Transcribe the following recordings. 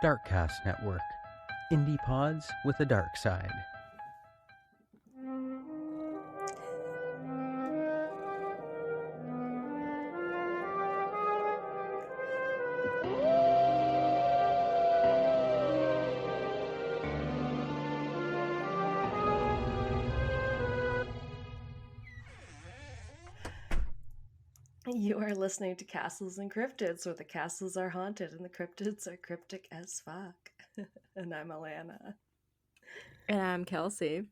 Darkcast Network. Indie pods with a dark side. You are listening to Castles and Cryptids, where the castles are haunted and the cryptids are cryptic as fuck. And I'm Alanna. And I'm Kelsey.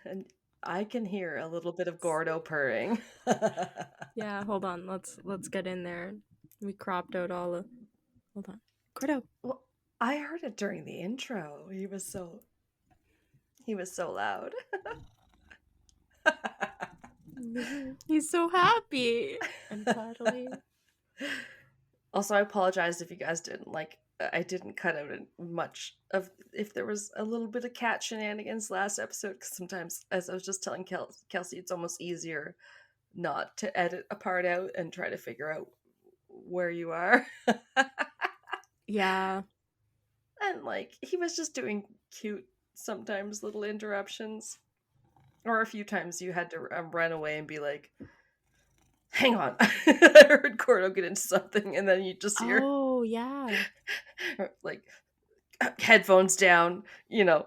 And I can hear a little bit of Gordo purring. Yeah, hold on. Let's get in there. We cropped out all the. Hold on, Gordo. Well, I heard it during the intro. He was so loud. He's so happy and cuddly. Also, I apologize if you guys didn't I didn't cut out much of if there was a little bit of cat shenanigans last episode, because sometimes, as I was just telling Kelsey, it's almost easier not to edit a part out and try to figure out where you are. Yeah. And he was just doing cute, sometimes little interruptions. Or a few times you had to run away and be like, hang on. I heard Gordo get into something, and then you just hear, oh yeah, like, headphones down, or yeah.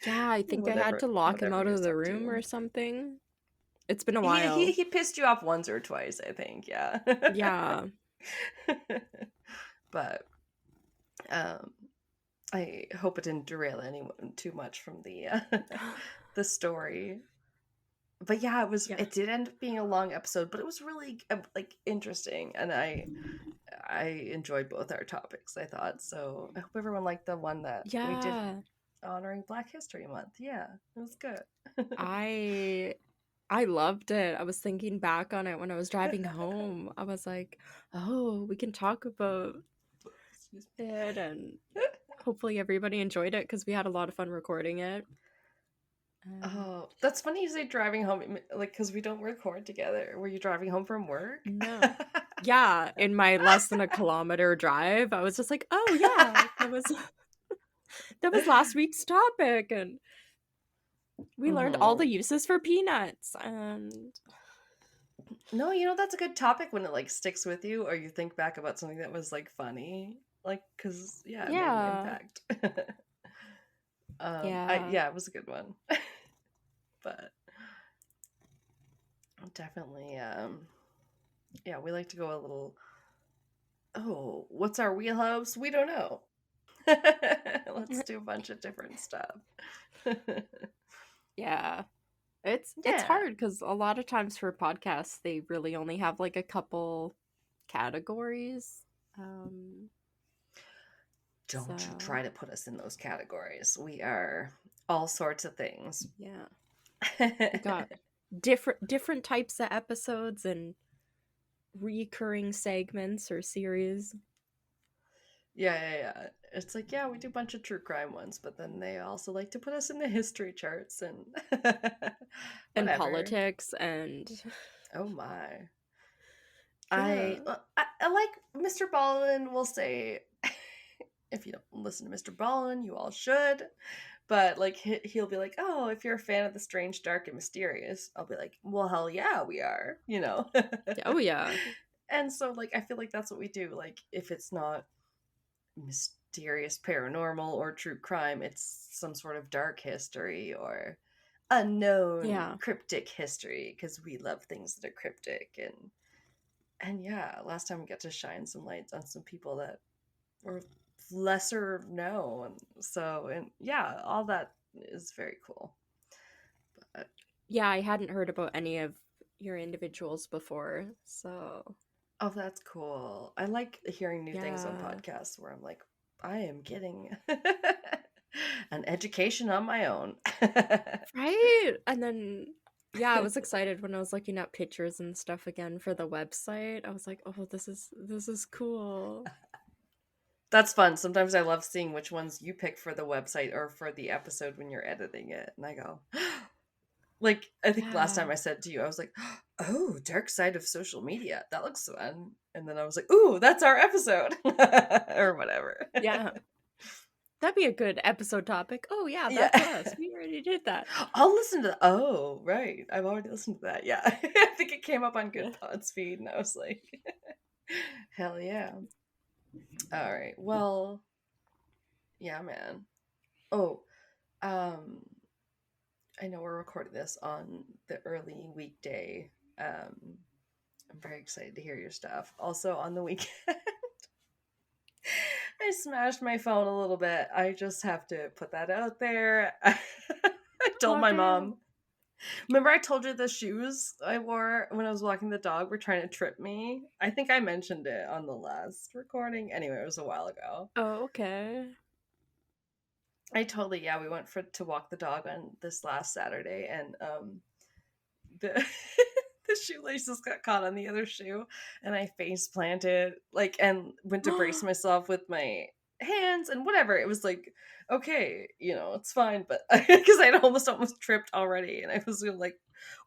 I think I had to lock him out of the room or something. It's been a while. He pissed you off once or twice, I think. Yeah. Yeah. But I hope it didn't derail anyone too much from the story. But yeah, it did end up being a long episode, but it was really interesting, and I enjoyed both our topics, I thought. So I hope everyone liked the one that we did honoring Black History Month. Yeah, it was good. I loved it. I was thinking back on it when I was driving home. I was like, oh, we can talk about it, and hopefully everybody enjoyed it because we had a lot of fun recording it. Oh, that's funny you say driving home, because we don't record together. Were you driving home from work? No. Yeah, in my less than a kilometer drive, I was just like, oh yeah, that was last week's topic, and we learned all the uses for peanuts. And no, that's a good topic when it sticks with you, or you think back about something that was funny, because it made an impact. It was a good one. But definitely, we like to go a little, oh, what's our wheelhouse? We don't know. Let's do a bunch of different stuff. Yeah. It's hard because a lot of times for podcasts, they really only have a couple categories. Don't you try to put us in those categories. We are all sorts of things. Yeah. We got different types of episodes and recurring segments or series. Yeah. It's we do a bunch of true crime ones, but then they also like to put us in the history charts and and politics and oh my. Yeah. I like Mr. Ballin will say, if you don't listen to Mr. Ballin, you all should. But he'll be like, oh, if you're a fan of the strange, dark, and mysterious, I'll be like, well, hell yeah, we are, Oh yeah. And so I feel like that's what we do. If it's not mysterious, paranormal, or true crime, it's some sort of dark history or unknown cryptic history, because we love things that are cryptic. And yeah, last time we got to shine some lights on some people that were lesser known. So, and yeah, all that is very cool. But yeah, I hadn't heard about any of your individuals before, so oh, that's cool. I like hearing new things on podcasts where I'm like, I am getting an education on my own. Right? And then I was excited when I was looking at pictures and stuff again for the website. I was like, oh, this is cool. That's fun. Sometimes I love seeing which ones you pick for the website or for the episode when you're editing it. And I go, Like, I think last Yeah. time I said to you, I was like, oh, dark side of social media. That looks fun. And then I was like, ooh, that's our episode. Or whatever. Yeah. That'd be a good episode topic. Oh, yeah, Yeah. that's us. We already did that. I'll listen to, oh, right. I've already listened to that. Yeah. I think it came up on Good Pod's feed, and I was like, hell yeah. All right. Well, yeah, man. Oh, um, I know we're recording this on the early weekday. I'm very excited to hear your stuff. Also, on the weekend, I smashed my phone a little bit. I just have to put that out there. I told my mom. Remember, I told you the shoes I wore when I was walking the dog were trying to trip me? I think I mentioned it on the last recording. Anyway, it was a while ago. Oh, okay. We went to walk the dog on this last Saturday, and the the shoelaces got caught on the other shoe, and I face planted and went to brace myself with my hands and whatever. It was like, okay, it's fine, but because I'd almost tripped already, and I was like,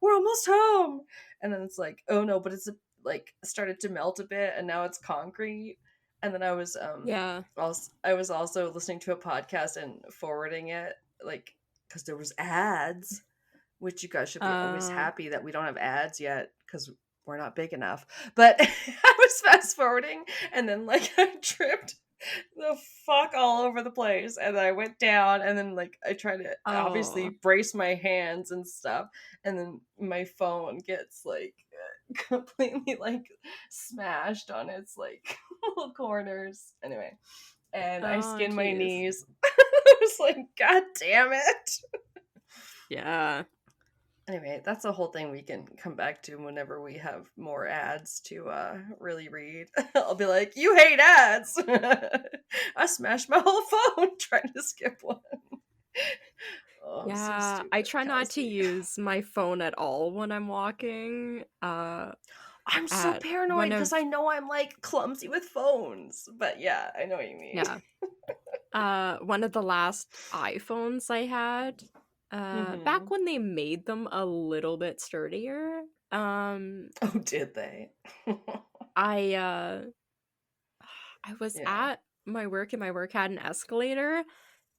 we're almost home, and then it's like, oh no, but it's started to melt a bit, and now it's concrete. And then I was also listening to a podcast and forwarding it because there was ads, which you guys should be always happy that we don't have ads yet because we're not big enough. But I was fast forwarding, and then I tripped the fuck all over the place, and then I went down, and then I tried to obviously brace my hands and stuff, and then my phone gets completely smashed on its little corners. Anyway, and I skinned my knees. I was like, God damn it. Yeah. Anyway, that's a whole thing we can come back to whenever we have more ads to really read. I'll be like, you hate ads. I smashed my whole phone trying to skip one. Oh, yeah, so I try not to use my phone at all when I'm walking. I'm so paranoid because I know I'm clumsy with phones. But yeah, I know what you mean. Yeah. One of the last iPhones I had, back when they made them a little bit sturdier. Oh, did they? I was at my work, and my work had an escalator,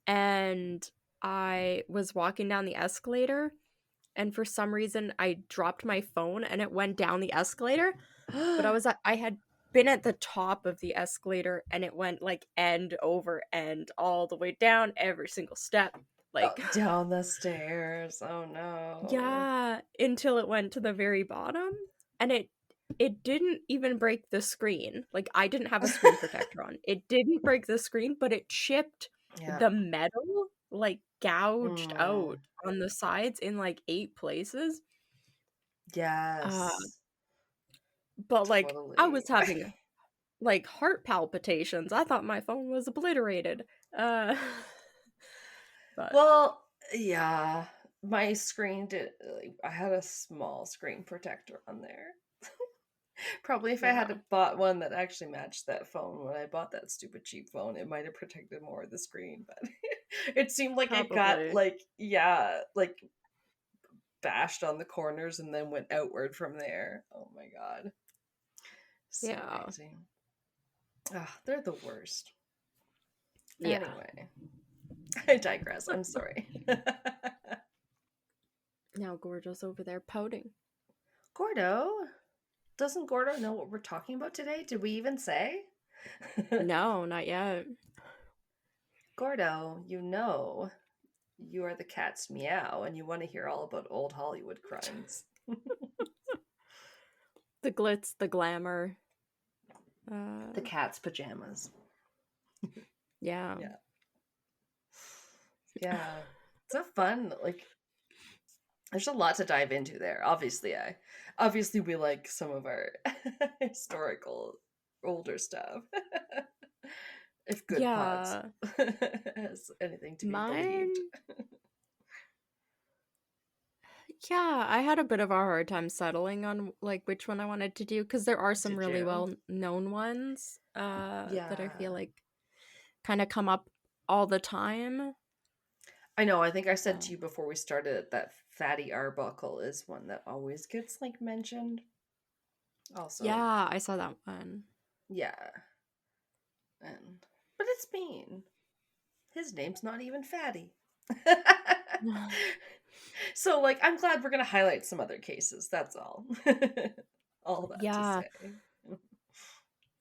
and I was walking down the escalator, and for some reason I dropped my phone and it went down the escalator. But I had been at the top of the escalator, and it went end over end all the way down every single step. Down the stairs. Oh no. Yeah, until it went to the very bottom, and it didn't even break the screen. I didn't have a screen protector on. It didn't break the screen, but it chipped the metal, gouged out on the sides in 8 places. Yes. But totally. I was having heart palpitations. I thought my phone was obliterated. But well, yeah, my screen did. I had a small screen protector on there. Probably if I had bought one that actually matched that phone when I bought that stupid cheap phone, it might have protected more of the screen. But it seemed like it got bashed on the corners and then went outward from there. Oh my god. So amazing. They're the worst. Yeah. Anyway. I digress. I'm sorry. Now Gordo's over there pouting. Gordo? Doesn't Gordo know what we're talking about today? Did we even say? No, not yet. Gordo, you are the cat's meow, and you want to hear all about old Hollywood crimes. The glitz, the glamour. The cat's pajamas. Yeah. Yeah. It's so fun. There's a lot to dive into there. Obviously we like some of our historical older stuff. If Good Pods has anything to be believed. Yeah, I had a bit of a hard time settling on which one I wanted to do, because there are some really well-known ones that I feel kind of come up all the time. I know. I think I said to you before we started that Fatty Arbuckle is one that always gets like mentioned. Also, Yeah, I saw that one. yeah, but it's mean. His name's not even Fatty. So, like, I'm glad we're gonna highlight some other cases. That's all. All that to Yeah.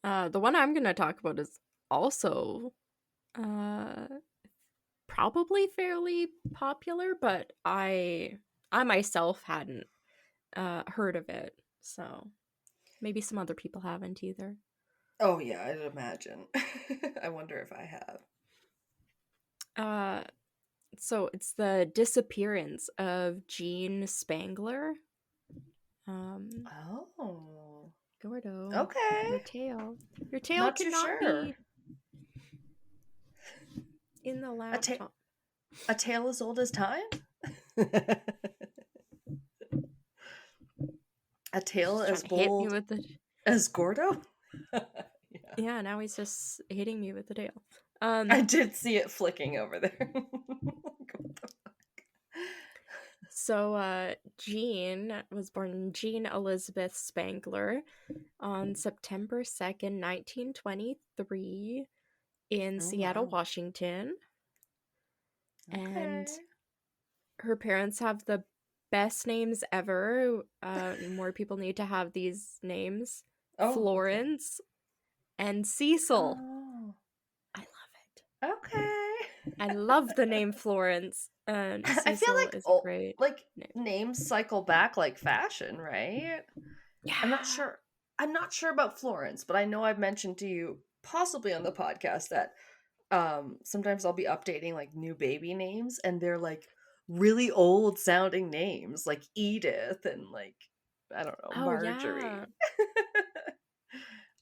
say. The one I'm gonna talk about is also probably fairly popular, but I myself hadn't heard of it, so maybe some other people haven't either. Oh yeah, I'd imagine. I wonder if I have. So it's the disappearance of Jean Spangler. Oh. Gordo, Okay. your tail Not too cannot sure. be in the A, laptop. a tale as old as time? A tale Just as trying to hit me bold with the as Gordo? yeah. Now he's just hitting me with the tail. I did see it flicking over there. So Jean was born Jean Elizabeth Spangler on September 2nd, 1923 in Oh, Seattle, wow. Washington. And Okay. her parents have the best names ever. More people need to have these names. Oh, okay. Florence and Cecil. Oh, I love it. okay. I love the name Florence, and I feel Cecil like is a great like name. names cycle back like fashion, right? Yeah. I'm not sure. I'm not sure about Florence, but I know I've mentioned to you possibly on the podcast that sometimes I'll be updating like new baby names and they're like really old sounding names like Edith and like I don't know, Oh, yeah. Marjorie.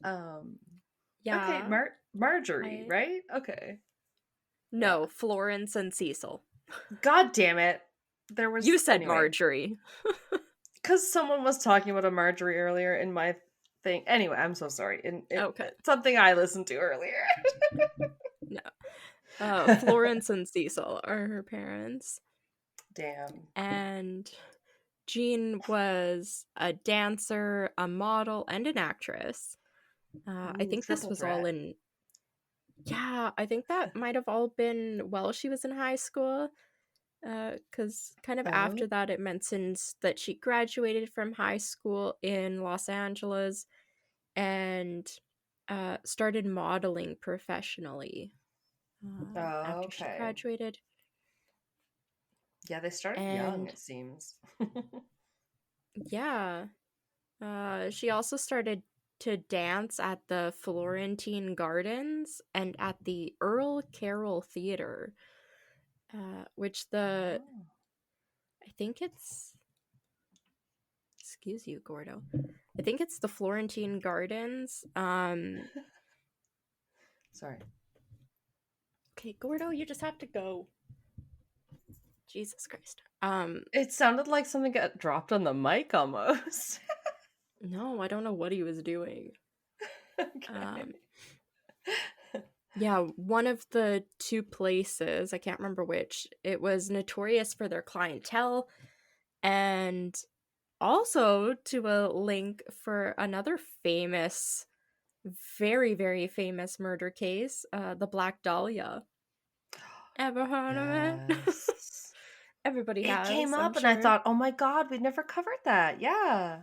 um okay, Yeah. Marjorie, right? Okay. Yeah. No, Florence and Cecil. God damn it. There was You said anyway, Marjorie. because someone was talking about a Marjorie earlier in my thing. Anyway, I'm so sorry. Okay. Something I listened to earlier. No. Florence and Cecil are her parents. Damn. And Jean was a dancer, a model, and an actress. I Ooh, think this triple was all threat. in. Yeah, I think that might have all been while she was in high school. Because kind of Oh. after that, it mentions that she graduated from high school in Los Angeles and started modeling professionally after she Okay. graduated. Yeah, they started young, And it seems. yeah, she also started to dance at the Florentine Gardens and at the Earl Carroll Theater, which I think it's, excuse you, Gordo. I think it's the Florentine Gardens. Sorry. Okay, Gordo, you just have to go. Jesus Christ. It sounded like something got dropped on the mic almost. No, I don't know what he was doing. Okay. Yeah, one of the two places, I can't remember which, it was notorious for their clientele and also to a link for another famous, very, very famous murder case, the Black Dahlia. Ever heard of it? Yes. Everybody It came has, I'm up and I sure. thought, oh my god, we never covered that. Yeah.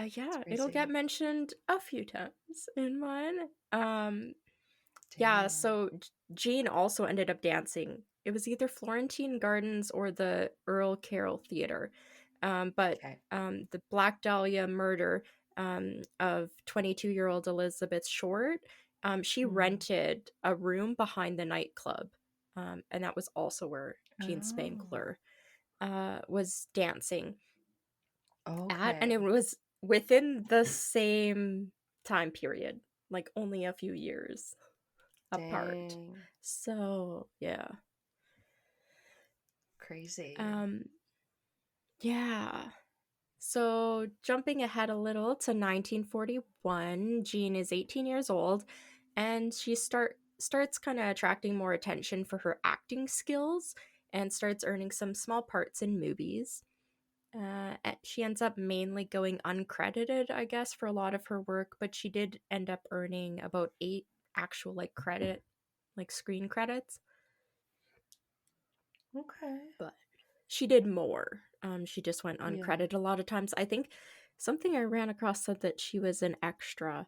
Yeah, It's it'll get crazy. mentioned a few times in mine. Yeah, Damn. so Jean also ended up dancing. It was either Florentine Gardens or the Earl Carroll Theater. But Okay. the Black Dahlia murder of 22-year-old Elizabeth Short, she Mm. rented a room behind the nightclub. And that was also where Jean Oh. Spangler was dancing at. And it Okay. was within the same time period, like only a few years apart. Dang. So, yeah. Crazy. Um yeah. So, jumping ahead a little to 1941, Jean is 18 years old and she starts kind of attracting more attention for her acting skills and starts earning some small parts in movies. She ends up mainly going uncredited, I guess, for a lot of her work, but she did end up earning about 8 actual screen credits. Okay. But she did more. She just went uncredited a lot of times. I think something I ran across said that she was an extra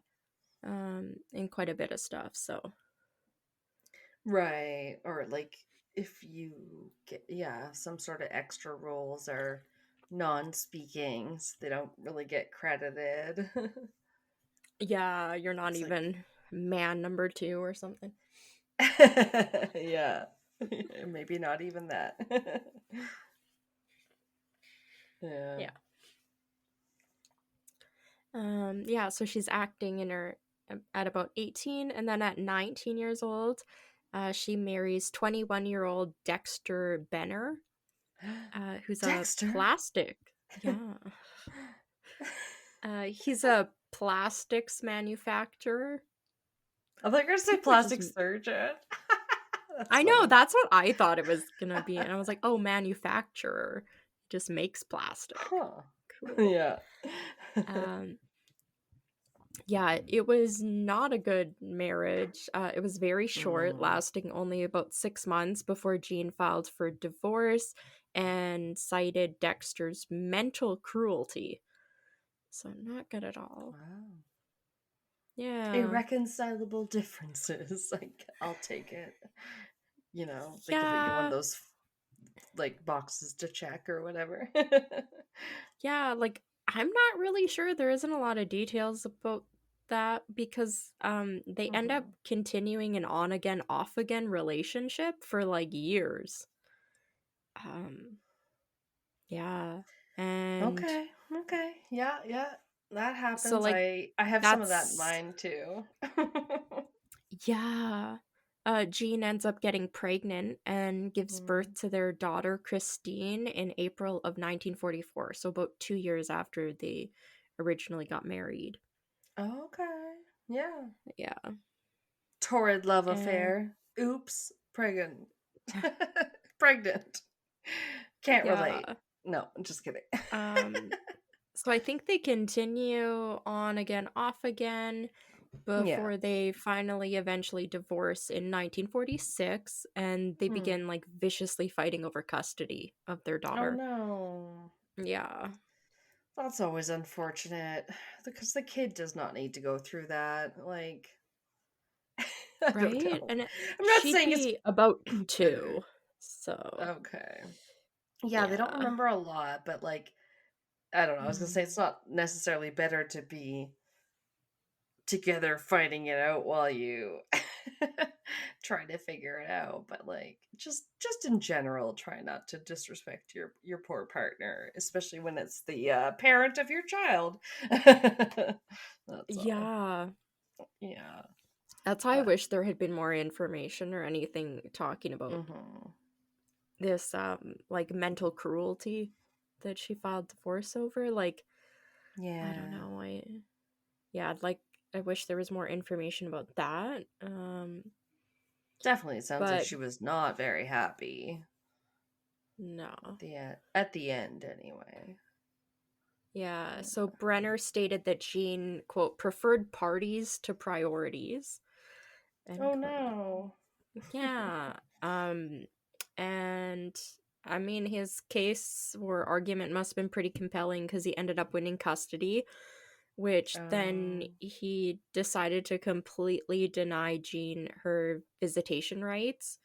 in quite a bit of stuff, so. Right. Or like if you get, some sort of extra roles or non-speakings, they don't really get credited. Yeah, you're not It's like, even man number 2 or something. yeah. Maybe not even that. Yeah. Yeah. Yeah, so she's acting in her at about 18, and then at 19 years old, she marries 21-year-old Dexter Benner, who's a Dexter. plastic. Yeah. He's a plastics manufacturer. I thought you were going to say People just. plastic surgeon. That's I know, funny. that's what I thought it was gonna be, and I was like, oh, manufacturer. Just makes plastic. Huh. Cool. Yeah. Yeah, it was not a good marriage. It was very short, Mm. lasting only about 6 months before Jean filed for divorce and cited Dexter's mental cruelty. So, not good at all. Wow. Yeah. Irreconcilable differences. Like, I'll take it. They give you one of Yeah. those like boxes to check or whatever. Yeah, like, I'm not really sure. There isn't a lot of details about that because they end up Mhm. continuing an on again off again relationship for like years. Um yeah. And Okay. Okay. Yeah. Yeah. That so happens. like I have some of that in that's mind too. yeah. Jean ends up getting pregnant and gives birth Mm. to their daughter Christine in April of 1944, so about 2 years after they originally got married. Okay. Yeah. Yeah. Torrid love And affair. Oops. Pregnant. Pregnant. Can't relate. yeah. No, I'm just kidding. Um so I think they continue on again off again Yeah. before they finally eventually divorce in 1946, and they Hmm. begin like viciously fighting over custody of their Oh daughter. no. Yeah. That's always unfortunate because the kid does not need to go through that. Like, I don't Right? know. And I'm not she'd saying it's be about 2. So, okay. Yeah, they don't yeah. remember a lot, but like, I don't know. I was gonna say Mm. it's not necessarily better to be together fighting it out while you try to figure it out, but like just in general, try not to disrespect your poor partner, especially when it's the parent of your child. That's all. Yeah. Yeah, That's why I but wish there had been more information or anything talking about mhm. this like mental cruelty that she filed divorce over. Like, I don't Yeah, know. I wish there was more information about that. definitely. It sounds like But she was not very happy no. at the end, anyway. Yeah, so Brenner stated that Jean, quote, preferred parties to priorities, end Oh quote. no. Yeah. And I mean, his case or argument must have been pretty compelling because he ended up winning custody, which then Um. he decided to completely deny Jean her visitation rights,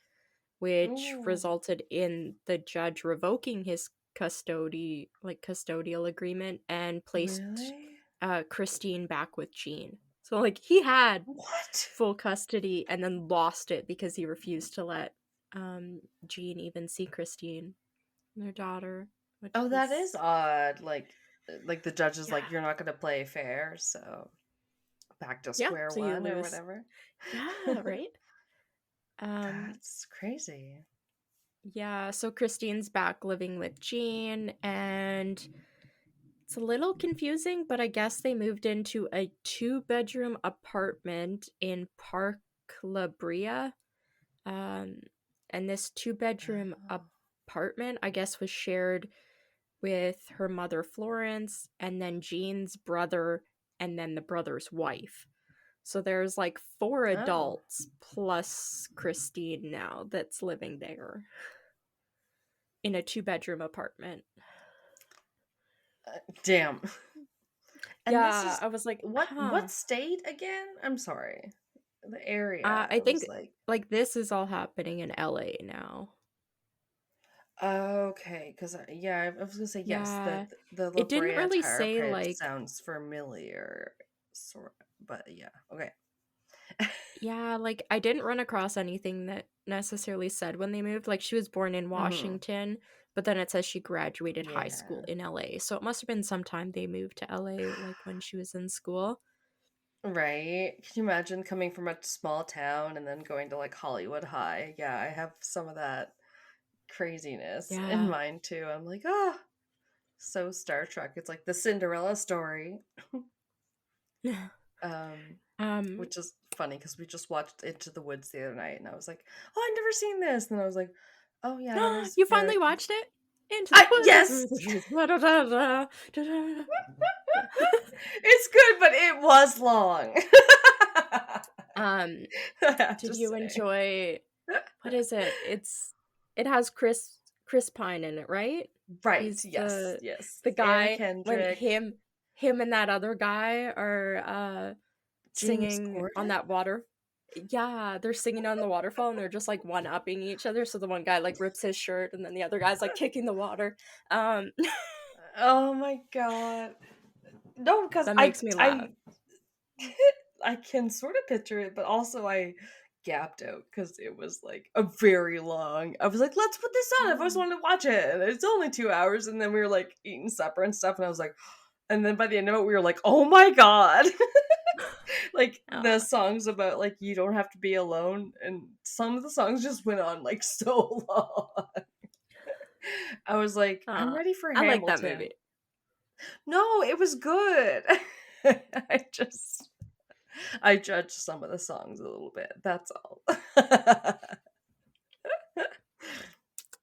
which Ooh. resulted in the judge revoking his custodial agreement and placed Really? Christine back with Jean. So like he had What? full custody and then lost it because he refused to let Jean even see Christine, their daughter, which Oh, that is was odd. Like the judge is like, yeah. you're not going to play fair, so back to Yeah, square so you one or lose. whatever. Yeah, right? Um That's crazy. yeah, so Christine's back living with Jean, and it's a little confusing, but I guess they moved into a 2-bedroom apartment in Park La Brea. Um, and this 2-bedroom Oh. apartment, I guess, was shared with her mother Florence, and then Jean's brother, and then the brother's wife. So there's like 4 Oh. adults plus Christine now that's living there in a 2-bedroom apartment. Damn. And this Yeah, is I was like, what state again? I'm sorry. The area. I I was think like, this is all happening in LA now. okay, because yeah, I was gonna say yes. Yeah, The La it didn't Brea really Tar say Pit like, sounds familiar, sort. But yeah, okay. yeah, like I didn't run across anything that necessarily said when they moved. Like she was born in Mm-hmm. Washington, but then it says she graduated high school Yeah. in LA. So it must have been sometime they moved to LA, like when she was in school. Right? Can you imagine coming from a small town and then going to like Hollywood High? Yeah, I have some of that craziness in Yeah. mind too. I'm like, ah, so Star Trek. It's like the Cinderella story. Um, um, which is funny because we just watched Into the Woods the other night, and I was like, "Oh, I've never seen this," and I was like, "Oh yeah, that is you very." finally watched it? Into the I woods through yes, the trees. Da, da, da, da, da, da. Yeah. it's good, but it was long. Um, I have to did you say, enjoy, what is it? It has Chris Pine in it, right? right? He's Yes, yes. the Anna guy when Kendrick, him and that other guy are James singing on Corden. that water. Yeah, they're singing on the waterfall and they're just like one-upping each other. So the one guy like rips his shirt and then the other guy's like kicking the water. Um Oh my god! No, because that makes me laugh. I can sort of picture it, but also I gapped out because it was like a very long. I was like, let's put this on. I've always wanted to watch it. And it's only 2 hours, and then we were like eating supper and stuff, and I was like, and then by the end of it, we were like, oh my god. Like the Oh, songs about like you don't have to be alone, and some of the songs just went on like so long. I was like, I'm ready for I like that movie. Hamilton. No, it was good. I just I judged some of the songs a little bit. That's all.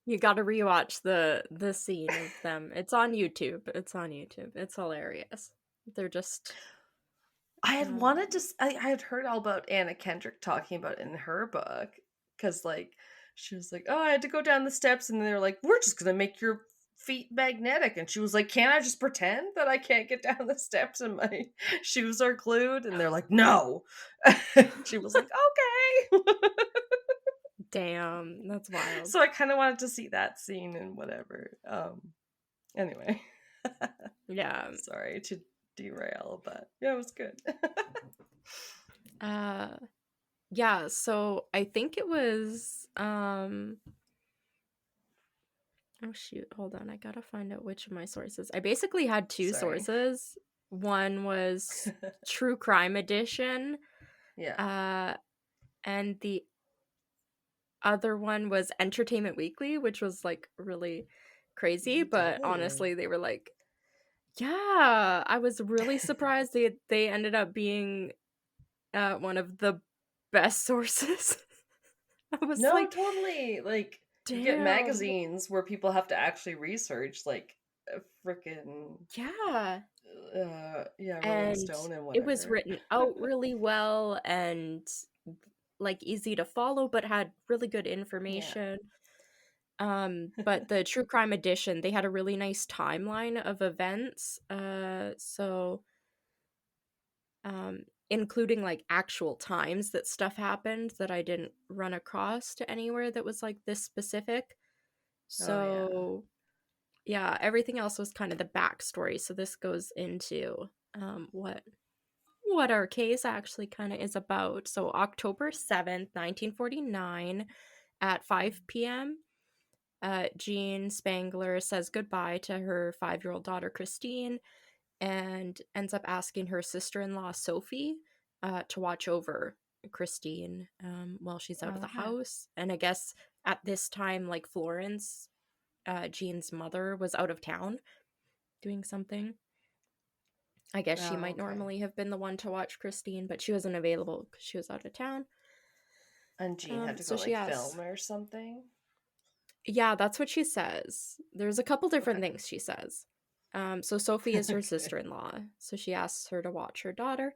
You got to rewatch the scene of them. It's on YouTube. It's on YouTube. It's hilarious. They're just I had um wanted to. I had heard all about Anna Kendrick talking about it in her book because, like, she was like, "Oh, I had to go down the steps," and they're like, "We're just gonna make your feet magnetic," and she was like, "Can't I just pretend that I can't get down the steps and my shoes are glued?" And they're like, "No." She was like, "Okay." damn, that's wild. So I kind of wanted to see that scene and whatever. Anyway, Yeah. sorry to derail, but yeah, it was good. Uh yeah, so I think it was oh shoot, hold on. I gotta find out which of my sources. I basically had 2 Sorry. sources. One was True Crime Edition, Yeah. uh, and the other one was Entertainment Weekly, which was like really crazy, but Really? honestly, they were like, yeah, I was really surprised they ended up being one of the best sources. I was No, like, totally. Like you get damn. magazines where people have to actually research like a freaking Yeah. yeah, Rolling And Stone and it was whatever. written out really well and like easy to follow but had really good Yeah. information. But the True Crime Edition, they had a really nice timeline of events. So including like actual times that stuff happened that I didn't run across to anywhere that was like this specific. Oh yeah. So yeah, everything else was kind of the backstory. So this goes into what our case actually kind of is about. So October 7th, 1949 at 5 p.m., Jean Spangler says goodbye to her 5-year-old daughter Christine and ends up asking her sister-in-law Sophie to watch over Christine while she's out of the Okay. house. And I guess at this time, like Florence, Jean's mother, was out of town doing something. I guess she Oh, might okay. normally have been the one to watch Christine, but she wasn't available because she was out of town. And Jean had to So go she like asks, film or something. Yeah, that's what she says. There's a couple different Okay. things she says. So Sophie is her Okay. sister-in-law, so she asks her to watch her daughter.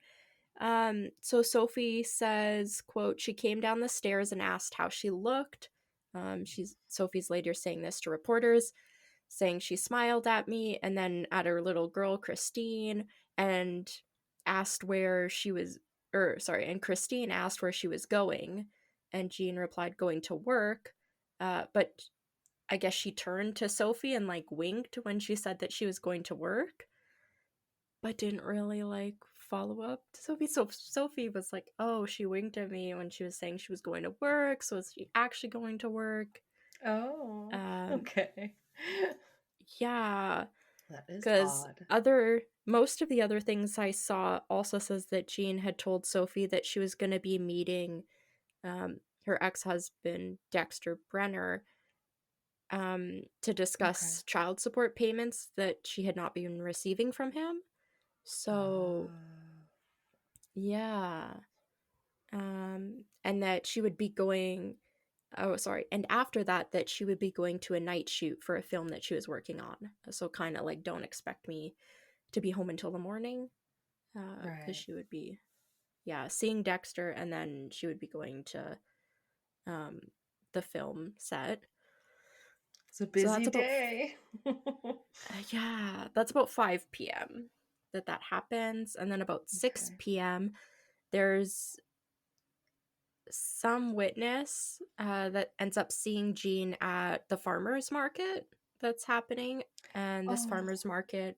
So Sophie says, quote, she came down the stairs and asked how she looked. Sophie's later saying this to reporters, saying she smiled at me and then at her little girl, Christine, and asked where she was, and Christine asked where she was going, and Jean replied, going to work. But I guess she turned to Sophie and like winked when she said that she was going to work, but didn't really like follow up to Sophie. So Sophie was like, "Oh, she winked at me when she was saying she was going to work. So is she actually going to work?" Oh, Um, okay. yeah, That is because odd. most of the other things I saw also says that Jean had told Sophie that she was going to be meeting her ex-husband Dexter Brenner to Okay. discuss child support payments that she had not been receiving from him. So, Oh, yeah. And that she would be going, oh, sorry. And after that, that she would be going to a night shoot for a film that she was working on. So, kind of like, don't expect me to be home until the morning. Because right. she would be, yeah, seeing Dexter, and then she would be going to um, the film set. It's a So busy day. yeah, that's about 5 p.m. that happens. And then about 6 Okay. p.m., there's some witness that ends up seeing Jean at the farmer's market that's happening. And this Oh, farmer's market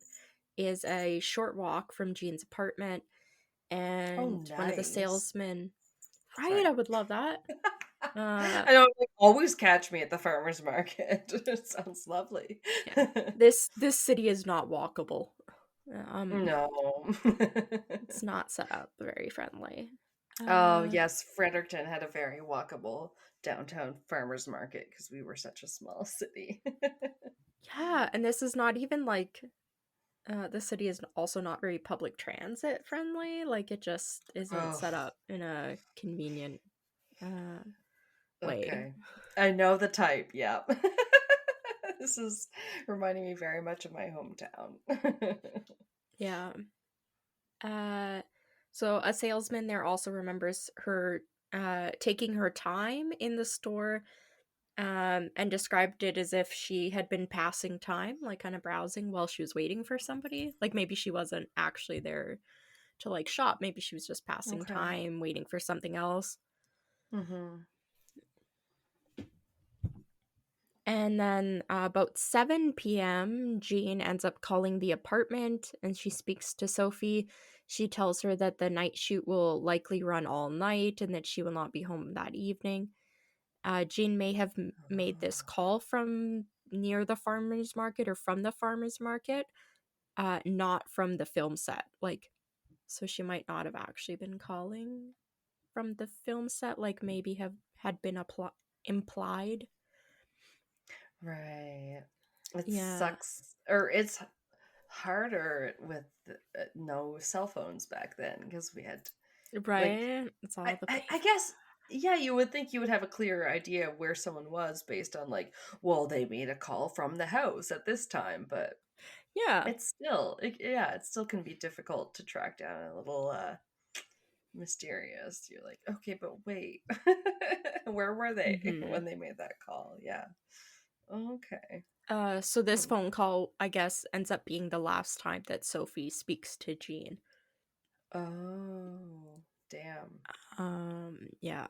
is a short walk from Jean's apartment. oh, And one of the nice. salesmen, right? Sorry. I would love that. Uh, I know, like, always catch me at the farmer's market. It sounds lovely. yeah, this city is not walkable. Um, No. it's not set up very friendly. Oh, Uh, yes, Fredericton had a very walkable downtown farmer's market because we were such a small city. yeah, and this is not even like the city is also not very public transit friendly. Like it just isn't Oh, set up in a convenient uh way. okay. I know the type, yeah. This is reminding me very much of my hometown. Yeah. Uh so a salesman there also remembers her taking her time in the store and described it as if she had been passing time, like kind of browsing while she was waiting for somebody. Like maybe she wasn't actually there to like shop, maybe she was just passing Okay. time waiting for something else. Hmm. And then about 7 p.m., Jean ends up calling the apartment and she speaks to Sophie. She tells her that the night shoot will likely run all night and that she will not be home that evening. Jean may have made this call from near the farmer's market or from the farmer's market, not from the film set. Like, so she might not have actually been calling from the film set, like maybe have had been implied. Right. It Yeah. sucks, or it's harder with no cell phones back then because we had like Right? It's all the I payphone. guess, yeah, you would think you would have a clearer idea of where someone was based on like, well, they made a call from the house at this time, but Yeah. it's still yeah, it still can be difficult to track down, a little mysterious. You're like, okay, but wait. Where were they Hmm. when they made that call? Yeah. Okay. So this Hmm. phone call, I guess, ends up being the last time that Sophie speaks to Jean. Oh, damn. Yeah.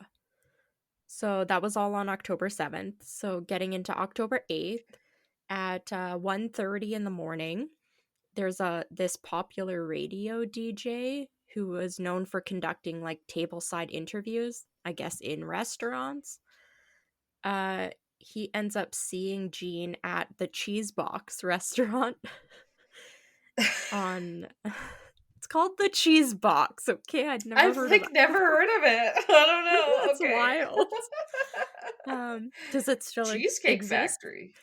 So that was all on October 7th. So getting into October 8th at 1:30 in the morning, there's this popular radio DJ who was known for conducting like tableside interviews, I guess in restaurants. Uh he ends up seeing Jean at the Cheese Box restaurant on it's called the Cheese Box. Okay, I'd never I've heard of like that never before. heard of it. I don't know. That's Okay. wild. Does it still Cheesecake exist? Factory.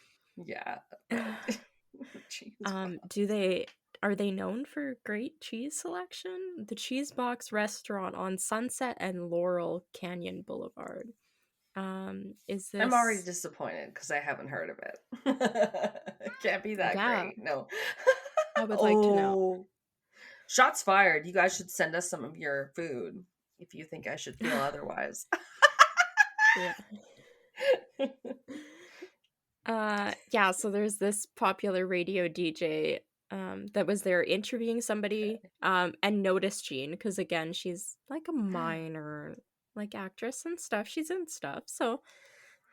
Yeah, but cheese box. Do they are they known for great cheese selection? The Cheese Box restaurant on Sunset and Laurel Canyon Boulevard. Is I'm already this... disappointed because I haven't heard of it. It can't be that Yeah, great. No. I would like to know. Oh, shots fired. You guys should send us some of your food if you think I should feel otherwise. Yeah. Yeah, so there's this popular radio DJ that was there interviewing somebody and noticed Jean because again, she's like a minor like actress and stuff. She's in stuff. So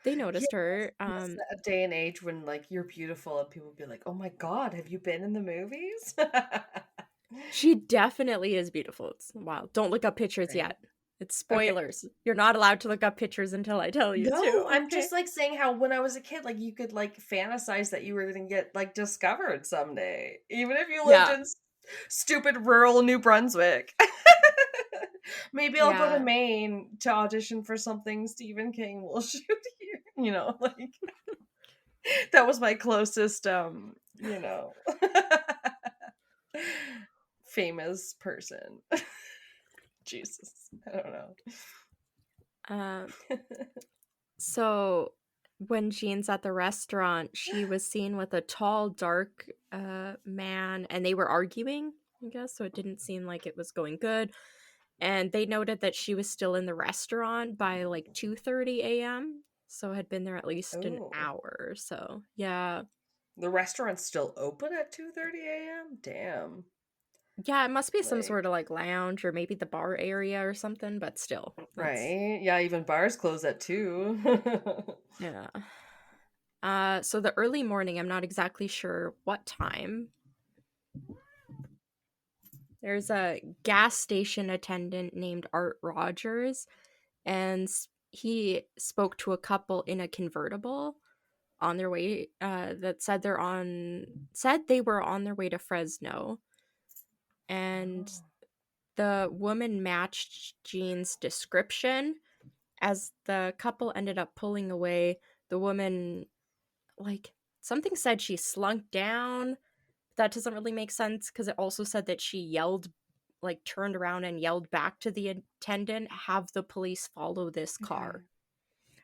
they Yeah, noticed her. it's a day and age when like you're beautiful and people be like, "Oh my god, have you been in the movies?" She definitely is beautiful. It's wild. Don't look up pictures Right. yet. It's Okay. spoilers. You're not allowed to look up pictures until I tell you to. No, I'm Okay. just like saying how when I was a kid, like you could like fantasize that you were gonna get like discovered someday, even if you lived Yeah. in stupid rural New Brunswick. Maybe I'll go to Yeah. Maine to audition for something Stephen King will shoot here. Like that was my closest you know famous person. Jesus. I don't know. Um So when Jean's at the restaurant, she was seen with a tall, dark man, and they were arguing, I guess, so it didn't seem like it was going good. And they noted that she was still in the restaurant by like 2:30 a.m., so had been there at least an Oh. hour. So, yeah. The restaurant's still open at 2:30 a.m.? Damn. Yeah, it must be some Like, sort of like lounge or maybe the bar area or something, but still. That's right? Yeah, even bars close at 2. yeah. So the early morning, I'm not exactly sure what time. There's a gas station attendant named Art Rogers, and he spoke to a couple in a convertible on their way. That said they were on their way to Fresno, and Oh. the woman matched Jean's description. As the couple ended up pulling away, the woman like something said she slunk down. That doesn't really make sense because it also said that she yelled, like turned around and yelled back to the attendant, have the police follow this Okay. car.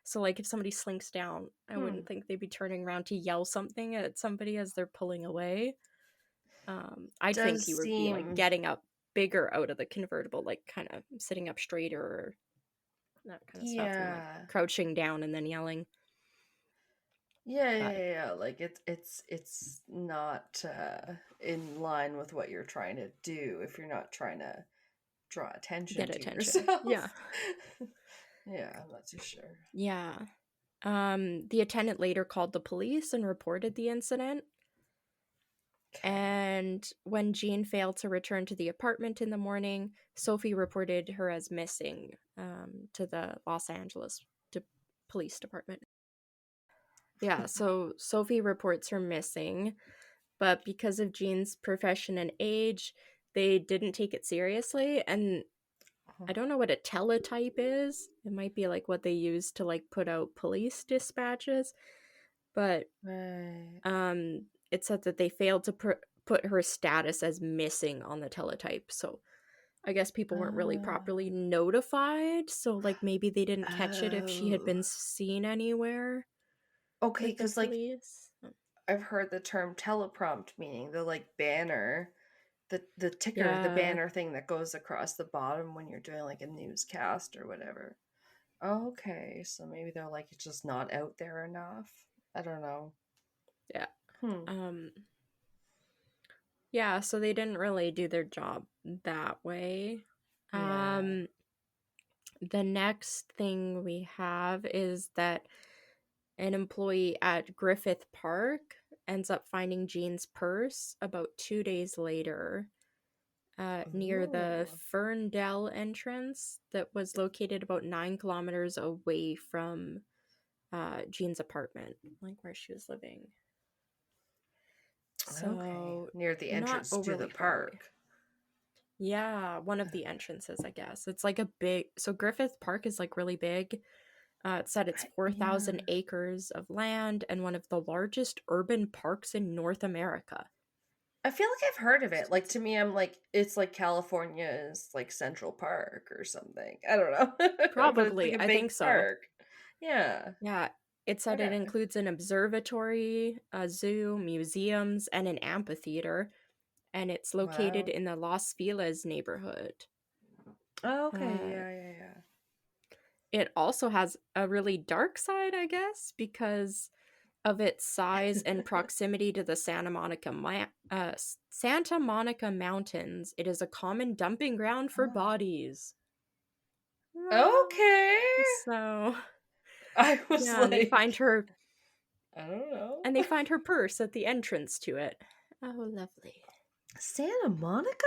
So like if somebody slinks down, I Hmm. wouldn't think they'd be turning around to yell something at somebody as they're pulling away. I'd think Does he would be like seem getting up bigger out of the convertible, like kind of sitting up straighter or that kind of stuff, and like yeah. crouching down and then yelling. Yeah, yeah, But yeah, yeah. Like it's not in line with what you're trying to do if you're not trying to draw attention get to attention. Yeah. yourself. Yeah, I'm not too sure. Yeah. The attendant later called the police and reported the incident. Okay. And when Jean failed to return to the apartment in the morning, Sophie reported her as missing to the Los Angeles Police Department. Yeah, so Sophie reports her missing, but because of Jean's profession and age, they didn't take it seriously. And I don't know what a teletype is. It might be like what they use to like put out police dispatches, but Right. it said that they failed to put her status as missing on the teletype. So I guess people weren't really properly notified. So like maybe they didn't catch it if she had Oh. been seen anywhere Okay, with the because like police. I've heard the term teleprompt, meaning the like banner, the ticker, the Yeah. banner thing that goes across the bottom when you're doing like a newscast or whatever. Okay, so maybe they're like it's just not out there enough. I don't know. Yeah. Hmm. Um yeah, so they didn't really do their job that way. Yeah. The next thing we have is that an employee at Griffith Park ends up finding Jean's purse about 2 days later near the Ooh. Ferndale entrance that was located about 9 kilometers away from Jean's apartment, like where she was living. Okay. So, Near the not entrance to the overly far away. park. Yeah, one of the entrances, I guess. It's like a big. So, Griffith Park is like really big. It said it's Yeah. 4,000 acres of land and one of the largest urban parks in North America. I feel like I've heard of it. Like to me, I'm like it's like California's like Central Park or something. I don't know, but it's like Probably, a I big think so. park. Yeah. Yeah, it said it Okay. includes an observatory, a zoo, museums, and an amphitheater, and it's located Wow. in the Los Feliz neighborhood. Oh, okay. Uh, Yeah, yeah, yeah. it also has a really dark side, I guess, because of its size and proximity to the Santa Monica Mountains. It is a common dumping ground for Oh. bodies. Okay. So, I was yeah, and they find like, her I don't know. and they find her purse at the entrance to it. Oh, lovely. Santa Monica?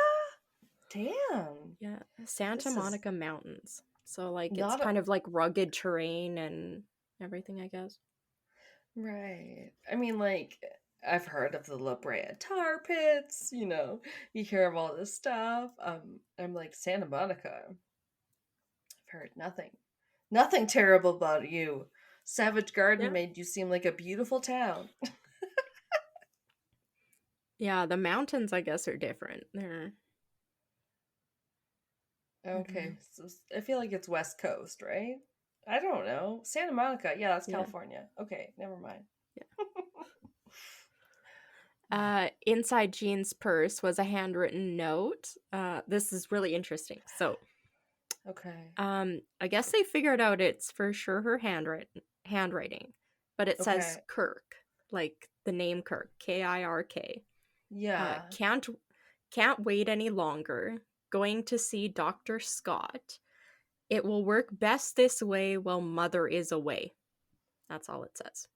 Damn. Yeah, Santa This is Monica Mountains. So like it's not a kind of like rugged terrain and everything, I guess. right. I mean, like, I've heard of the La Brea tar pits, you hear of all this stuff. I'm like, Santa Monica. I've heard nothing. Nothing terrible about you. Savage Garden Yeah. made you seem like a beautiful town. Yeah, the mountains I guess are different. They're Okay, so I feel like it's West Coast, right? I don't know. Santa Monica. Yeah, that's yeah. California. Okay, never mind. Inside Jean's purse was a handwritten note. This is really interesting. So, Okay. I guess they figured out it's for sure her handwriting, but it says Okay. Kirk, like the name Kirk, Kirk. Yeah. Can't wait any longer. Going to see Dr. Scott. It will work best this way while mother is away. That's all it says.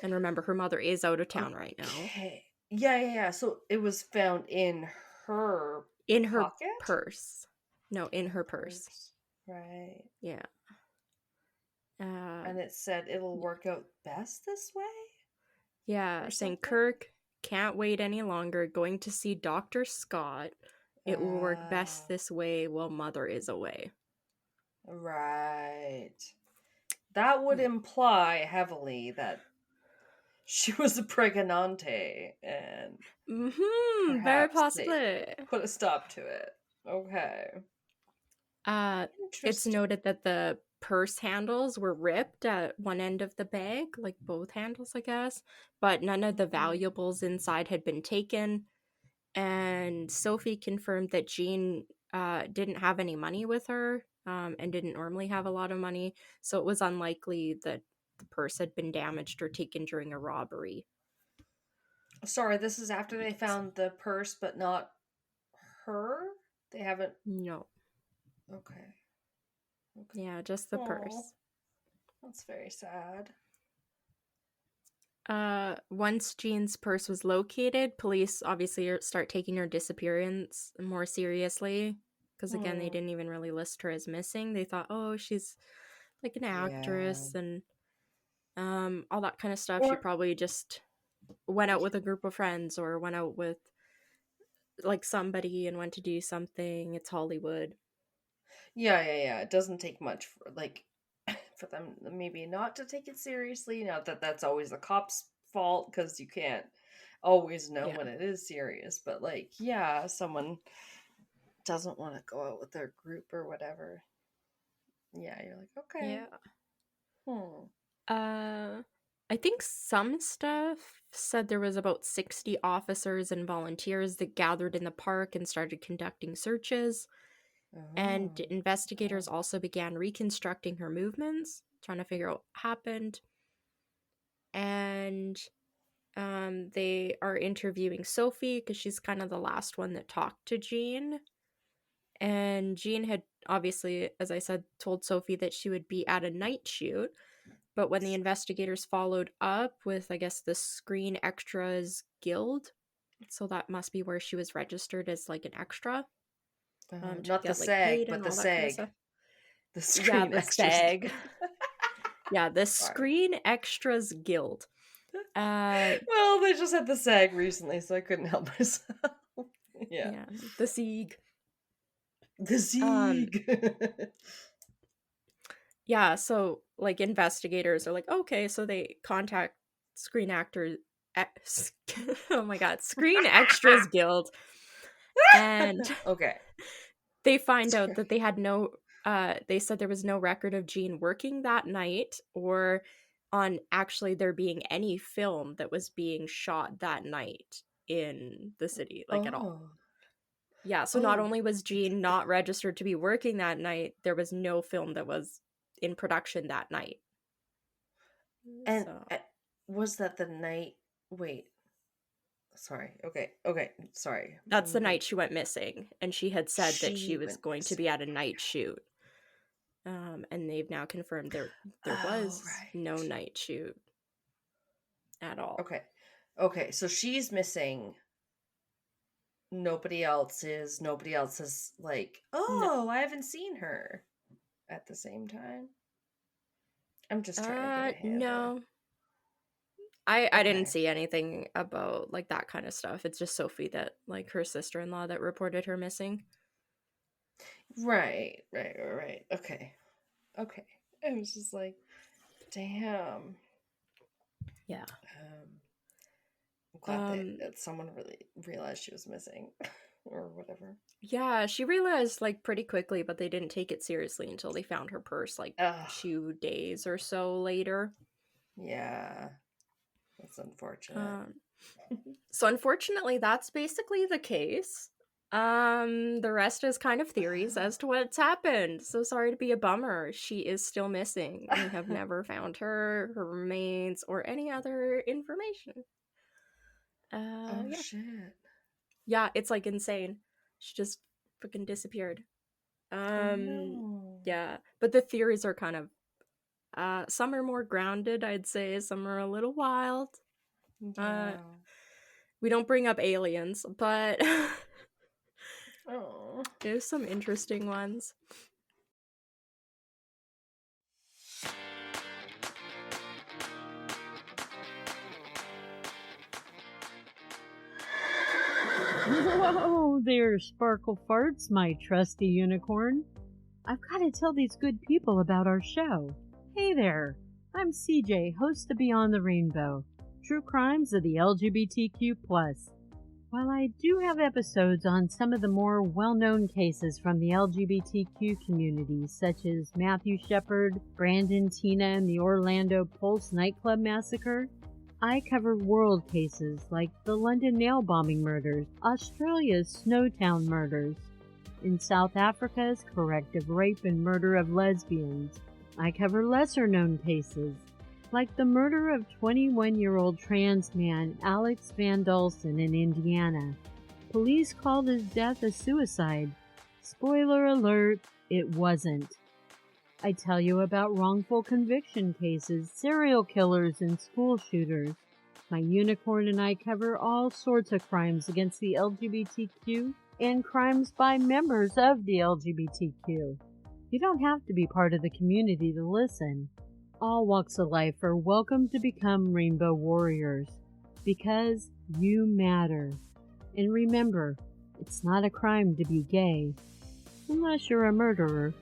And remember, her mother is out of town right now. Okay. Yeah, yeah, yeah. So it was found in her In her pocket? purse. No, in her purse. Purse. Right. Yeah. And it said it'll work out best this way? Yeah, Or saying something? Kirk can't wait any longer. Going to see Dr. Scott. It will work best Ah, this way while mother is away. right. That would Yeah. imply heavily that she was a pregnante and Very perhaps they possibly. put a stop to it. Okay. It's Interesting. noted that the purse handles were ripped at one end of the bag, like both handles, I guess, but none of the Mhm. valuables inside had been taken. And Sophie confirmed that Jean didn't have any money with her and didn't normally have a lot of money, so it was unlikely that the purse had been damaged or taken during a robbery. Sorry, this is after they found the purse, but not her? They haven't. No. Okay. Okay. Yeah, just the Oh, purse. that's very sad. Once Jean's purse was located, police obviously start taking her disappearance more seriously. Because again, they Hmm. didn't even really list her as missing. They thought, oh, she's like an Yeah. actress and all that kind of stuff. She Or probably just went out with a group of friends or went out with like somebody and went to do something. It's Hollywood. yeah, yeah, yeah. It doesn't take much for for them maybe not to take it seriously. Not that that's always the cops' fault because you can't always know Yeah. when it is serious. But yeah, someone doesn't want to go out with their group or whatever. Yeah, you're like, okay. Yeah. Hmm. Uh, I think some stuff said there was about 60 officers and volunteers that gathered in the park and started conducting searches. And Oh. investigators Wow. also began reconstructing her movements, trying to figure out what happened. And they are interviewing Sophie because she's kind of the last one that talked to Jean. And Jean had obviously, as I said, told Sophie that she would be at a night shoot. But when the investigators followed up with, I guess, the Screen Extras Guild, so that must be where she was registered as like an extra, to Not the get like SAG, paid but and the all that kind of SAG. stuff. The Yeah, Screen the Extras SAG. Guild. Yeah, the Sorry. Screen Extras Guild. Well, they just had the SAG recently, so I couldn't help myself. Yeah. Yeah, the SIEG. The SIEG. Yeah, so like investigators are like, okay, so they contact Screen Actors. Oh my god, Screen Extras Guild, and Okay. they find out Sorry. that they had no they said there was no record of Jean working that night or on actually there being any film that was being shot that night in the city, like at all. Yeah, so not only was Jean not registered to be working that night, there was no film that was in production that night. And was that the night? Wait. Sorry. Okay. Sorry. That's the night she went missing, and she had said that she was going to be at a night shoot. And they've now confirmed there was no night shoot at all. Okay. So she's missing. Nobody else is like, no. I haven't seen her at the same time. I'm just trying to get a handle. No. I didn't see anything about like that kind of stuff. It's just Sophie, that like her sister-in-law, that reported her missing. Right. Okay. I was just like, damn. Yeah. I'm glad that someone really realized she was missing or whatever. Yeah, she realized like pretty quickly, but they didn't take it seriously until they found her purse like 2 days or so later. Yeah. That's unfortunate. So unfortunately, that's basically the case. The rest is kind of theories as to what's happened. So sorry to be a bummer. She is still missing. We have never found her remains, or any other information. Yeah. Shit. Yeah, it's like insane. She just fucking disappeared. No. Yeah, but the theories are kind of some are more grounded, I'd say. Some are a little wild. Yeah. We don't bring up aliens, but there's some interesting ones. Whoa there, Sparkle Farts, my trusty unicorn. I've got to tell these good people about our show. Hey there, I'm CJ, host of Beyond the Rainbow, True Crimes of the LGBTQ+. While I do have episodes on some of the more well-known cases from the LGBTQ community, such as Matthew Shepard, Brandon Tina, and the Orlando Pulse nightclub massacre, I cover world cases like the London nail bombing murders, Australia's Snowtown murders, in South Africa's corrective rape and murder of lesbians. I cover lesser-known cases like the murder of 21-year-old trans man Alex Van Dulsen in Indiana. Police called his death a suicide. Spoiler alert, it wasn't. I tell you about wrongful conviction cases, serial killers, and school shooters. My unicorn and I cover all sorts of crimes against the LGBTQ and crimes by members of the LGBTQ. You don't have to be part of the community to listen. All walks of life are welcome to become Rainbow Warriors, because you matter. And remember, it's not a crime to be gay, unless you're a murderer.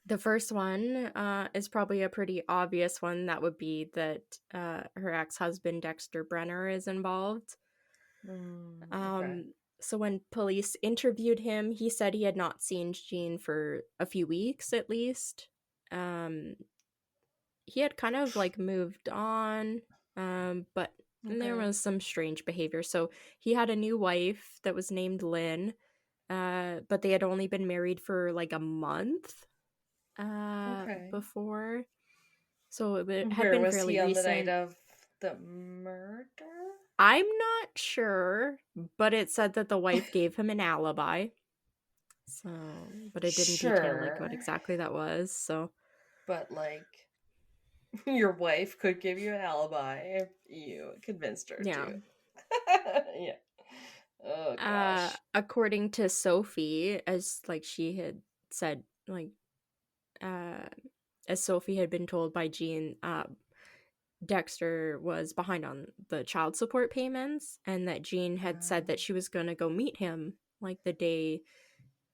The first one is probably a pretty obvious one. That would be that her ex-husband Dexter Brenner is involved. Okay. So when police interviewed him, he said he had not seen Jean for a few weeks at least. He had kind of like moved on, but there was some strange behavior. So he had a new wife that was named Lynn, but they had only been married for like a month before. So it had been fairly recent. Where was he on the night of the murder? I'm not sure, but it said that the wife gave him an alibi. So, but it didn't detail like what exactly that was. So, but like, your wife could give you an alibi if you convinced her to. Yeah. Oh gosh. According to Sophie, as like she had said, like, as Sophie had been told by Jean, Dexter was behind on the child support payments, and that Jean had said that she was going to go meet him like the day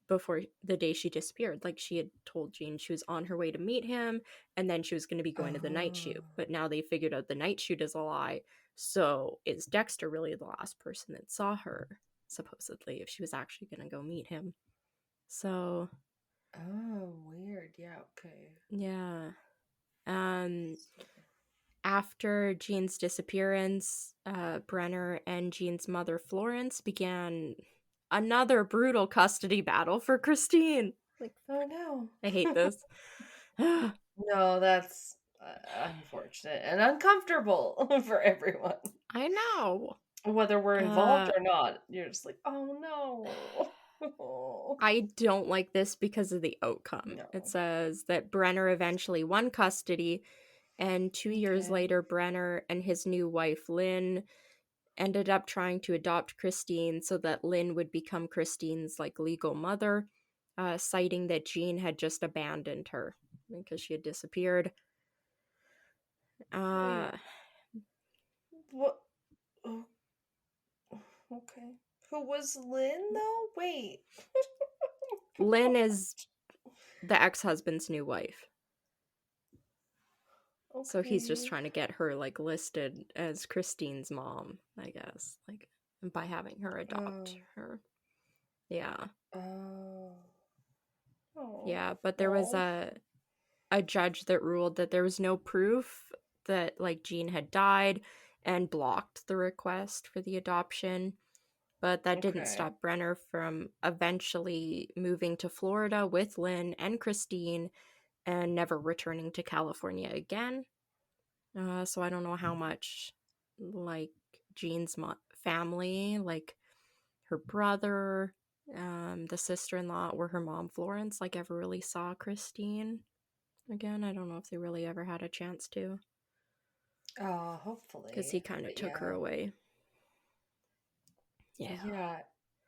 before the day she disappeared. Like she had told Jean she was on her way to meet him, and then she was going to be going to the night shoot. But now they figured out the night shoot is a lie. So is Dexter really the last person that saw her, supposedly, if she was actually going to go meet him? So. Oh, weird. Yeah, okay. Yeah. After Jean's disappearance, Brenner and Jean's mother, Florence, began another brutal custody battle for Christine. Like, oh no. I hate this. No, that's unfortunate and uncomfortable for everyone. I know. Whether we're involved or not, you're just like, oh no. I don't like this because of the outcome. No. It says that Brenner eventually won custody, and 2 years later, Brenner and his new wife, Lynn, ended up trying to adopt Christine so that Lynn would become Christine's legal mother, citing that Jean had just abandoned her because she had disappeared. What? Oh, okay. Who was Lynn though? Wait. Lynn is the ex-husband's new wife. Okay. So he's just trying to get her listed as Christine's mom, I guess, by having her adopt her. Yeah. Oh. Yeah, but there was a judge that ruled that there was no proof that Jean had died and blocked the request for the adoption. But that didn't stop Brenner from eventually moving to Florida with Lynn and Christine and never returning to California again. So I don't know how much Jean's family, her brother, the sister-in-law, or her mom Florence, ever really saw Christine again. I don't know if they really ever had a chance to. Oh, hopefully. Because he kind of took her away. Yeah.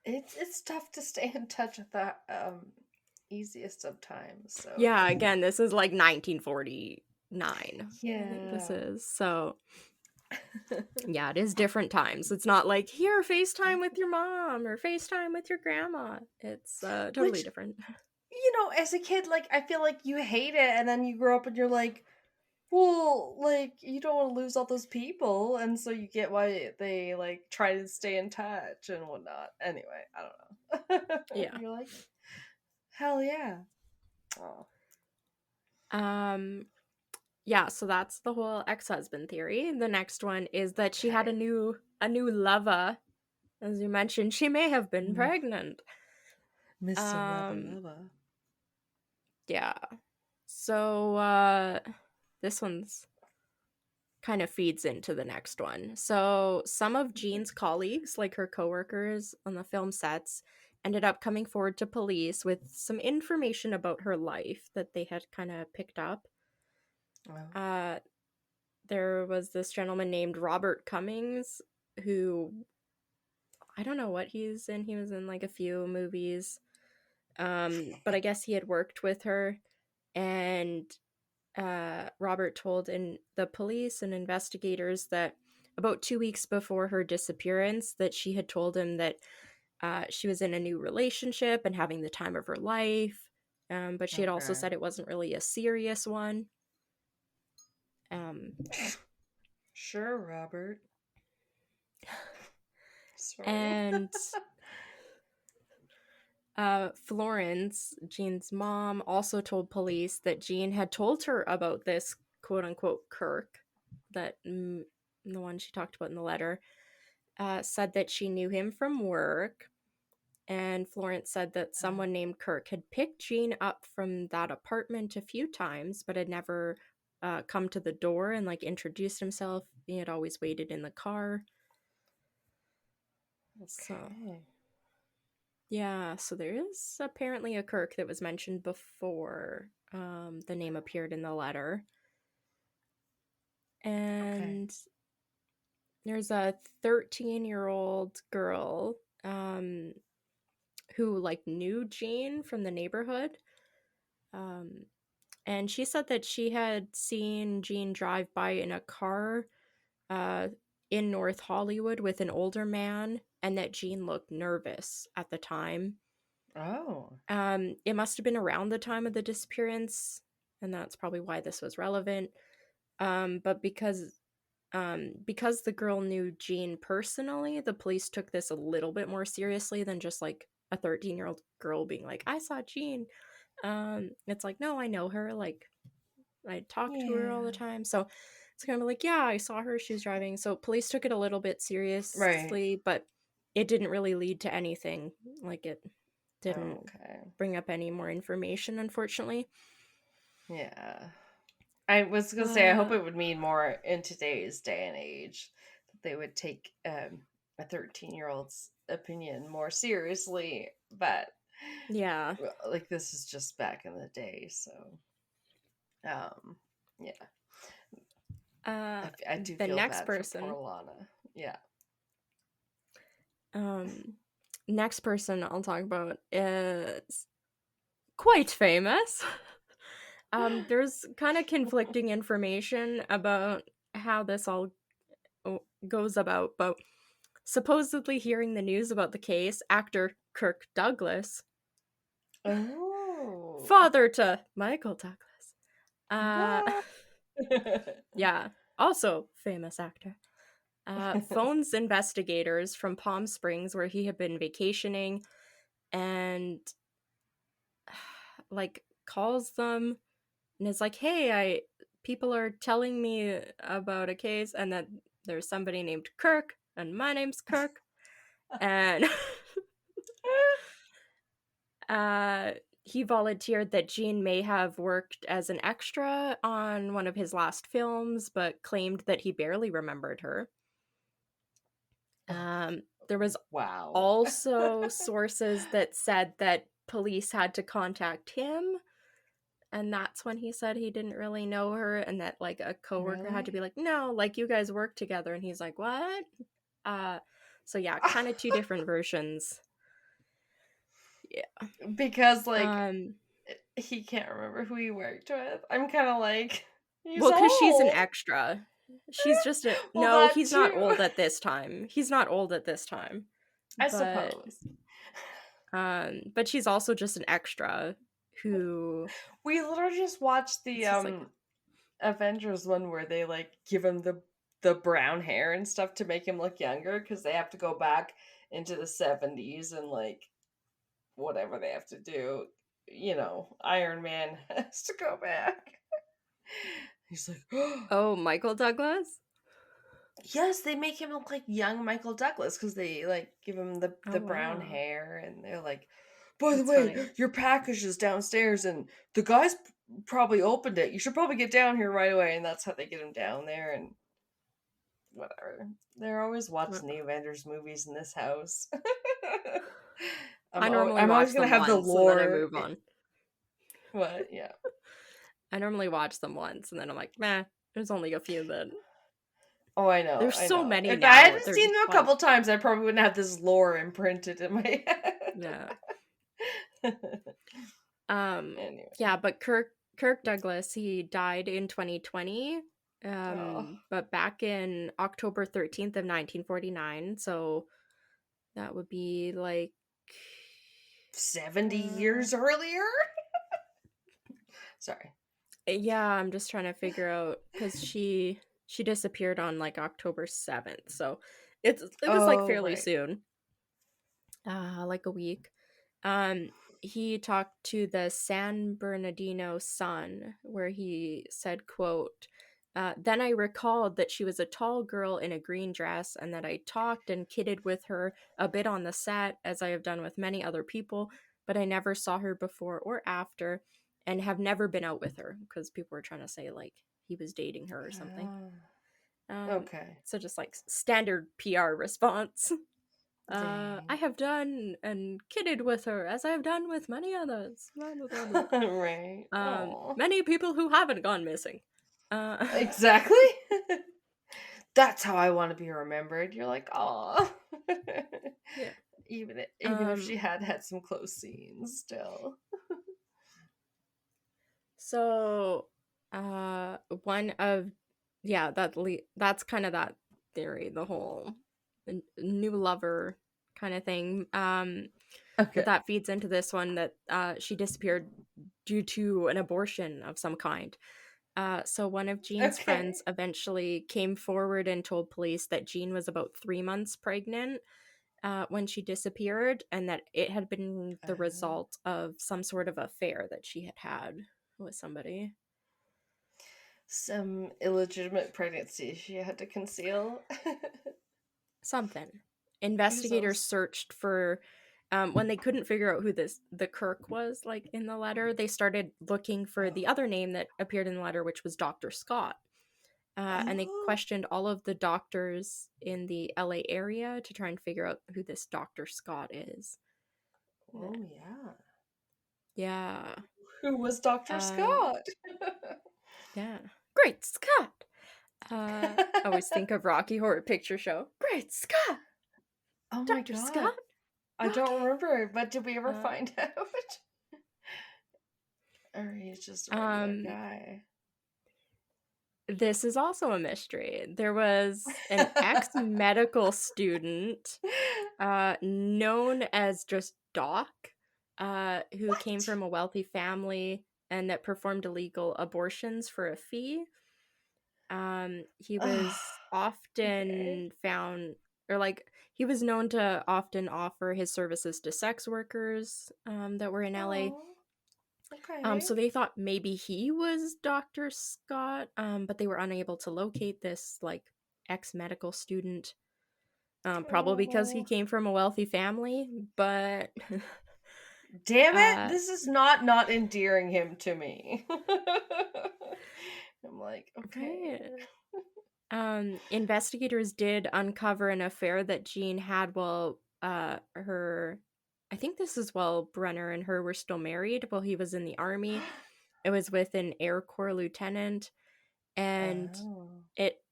It's tough to stay in touch with that easiest of times. So yeah, again, this is 1949. Yeah. This is so. Yeah, it is different times. It's not here, FaceTime with your mom or FaceTime with your grandma. It's totally different. As a kid, I feel like you hate it, and then you grow up and you're like, well, you don't want to lose all those people, and so you get why they try to stay in touch and whatnot. Anyway, I don't know. Yeah. You're like, hell yeah. Oh. Yeah, so that's the whole ex-husband theory. The next one is that she had a new lover. As you mentioned, she may have been pregnant. Mr. Lover. Yeah. So this one's kind of feeds into the next one. So some of Jean's colleagues, her coworkers on the film sets, ended up coming forward to police with some information about her life that they had kind of picked up. Wow. There was this gentleman named Robert Cummings who, I don't know what he's in. He was in a few movies. But I guess he had worked with her, and Robert told the police and investigators that about 2 weeks before her disappearance that she had told him that she was in a new relationship and having the time of her life, but she had also said it wasn't really a serious one. Sure, Robert. Sorry. And Florence, Jean's mom, also told police that Jean had told her about this quote-unquote Kirk, that the one she talked about in the letter, said that she knew him from work. And Florence said that someone named Kirk had picked Jean up from that apartment a few times, but had never come to the door and introduced himself. He had always waited in the car. Okay. So, yeah, so there is apparently a Kirk that was mentioned before the name appeared in the letter. And there's a 13-year-old girl who knew Jean from the neighborhood. And she said that she had seen Jean drive by in a car in North Hollywood with an older man, and that Jean looked nervous at the time. Oh. It must have been around the time of the disappearance, and that's probably why this was relevant. But because because the girl knew Jean personally, the police took this a little bit more seriously than just like a 13-year-old girl being like, I saw Jean. It's like, no, I know her. Like, I talk to her all the time. So it's kind of like, yeah, I saw her. She was driving. So police took it a little bit seriously, but it didn't really lead to anything. Like, it didn't bring up any more information, unfortunately. Yeah. I was going to say, I hope it would mean more in today's day and age that they would take a 13-year-old's opinion more seriously. But yeah, like, this is just back in the day. So, yeah. I do the feel next bad person, for poor Alanna. Yeah. Next person I'll talk about is quite famous. There's kind of conflicting information about how this all goes about, but supposedly hearing the news about the case, actor Kirk Douglas, father to Michael Douglas, yeah, also famous actor, phones investigators from Palm Springs where he had been vacationing and like calls them and is like, hey, people are telling me about a case and that there's somebody named Kirk and my name's Kirk. And he volunteered that Jean may have worked as an extra on one of his last films, but claimed that he barely remembered her. There was also sources that said that police had to contact him, and that's when he said he didn't really know her, and that like a coworker had to be like, no, like you guys work together, and he's like, what? So yeah, kind of two different versions. Yeah, because like he can't remember who he worked with. I'm kind of like, well, because she's an extra. She's just no, he's not old at this time. He's not old at this time. I suppose. But she's also just an extra who we literally just watched the Avengers one where they like give him the brown hair and stuff to make him look younger because they have to go back into the 70s and like whatever they have to do. You know, Iron Man has to go back. He's like, oh, Michael Douglas? Yes, they make him look like young Michael Douglas because they like give him the brown hair and they're like, by the way, funny. Your package is downstairs and the guys probably opened it. You should probably get down here right away. And that's how they get him down there and whatever. They're always watching the Avengers movies in this house. I'm always gonna have the lore. And then I move on. What? Yeah. I normally watch them once and then I'm like, meh, there's only a few that. Oh, I know. There's so many if now. I hadn't seen them a couple times, I probably wouldn't have this lore imprinted in my head. Yeah. Anyway. Yeah, but Kirk Douglas, he died in 2020. But back in October 13th of 1949, so that would be like 70 years earlier. Sorry. Yeah, I'm just trying to figure out because she disappeared on like October 7th, so it was like fairly soon, like a week. He talked to the San Bernardino Sun, where he said, quote, then I recalled that she was a tall girl in a green dress and that I talked and kidded with her a bit on the set, as I have done with many other people, but I never saw her before or after and have never been out with her, because people were trying to say like he was dating her or something. Okay. So just like standard PR response. I have done and kidded with her as I have done with many others. Right. Many people who haven't gone missing. Exactly. That's how I want to be remembered. You're like, aw. Yeah. Even if she had some close scenes still. So, one of that's kind of that theory, the whole new lover kind of thing. Okay. That feeds into this one that she disappeared due to an abortion of some kind. So one of Jean's friends eventually came forward and told police that Jean was about 3 months pregnant when she disappeared, and that it had been the result of some sort of affair that she had had with somebody. Some illegitimate pregnancy she had to conceal. Something. Investigators searched for, when they couldn't figure out who the Kirk was, like, in the letter, they started looking for the other name that appeared in the letter, which was Dr. Scott. And they questioned all of the doctors in the LA area to try and figure out who this Dr. Scott is. Oh, yeah. Yeah. Who was Dr. Scott? Yeah. Great Scott! I always think of Rocky Horror Picture Show. Great Scott! Oh Dr. my God. Scott? I don't remember, but did we ever find out? Or he's just a regular guy? This is also a mystery. There was an ex-medical student known as just Doc, who came from a wealthy family and that performed illegal abortions for a fee. He was often found, or like, he was known to often offer his services to sex workers that were in LA. Okay. So they thought maybe he was Dr. Scott, but they were unable to locate this, like, ex-medical student. Probably because he came from a wealthy family, but... Damn it! This is not endearing him to me. I'm like, okay. Investigators did uncover an affair that Jean had while I think this is while Brenner and her were still married while he was in the army. It was with an Air Corps lieutenant, and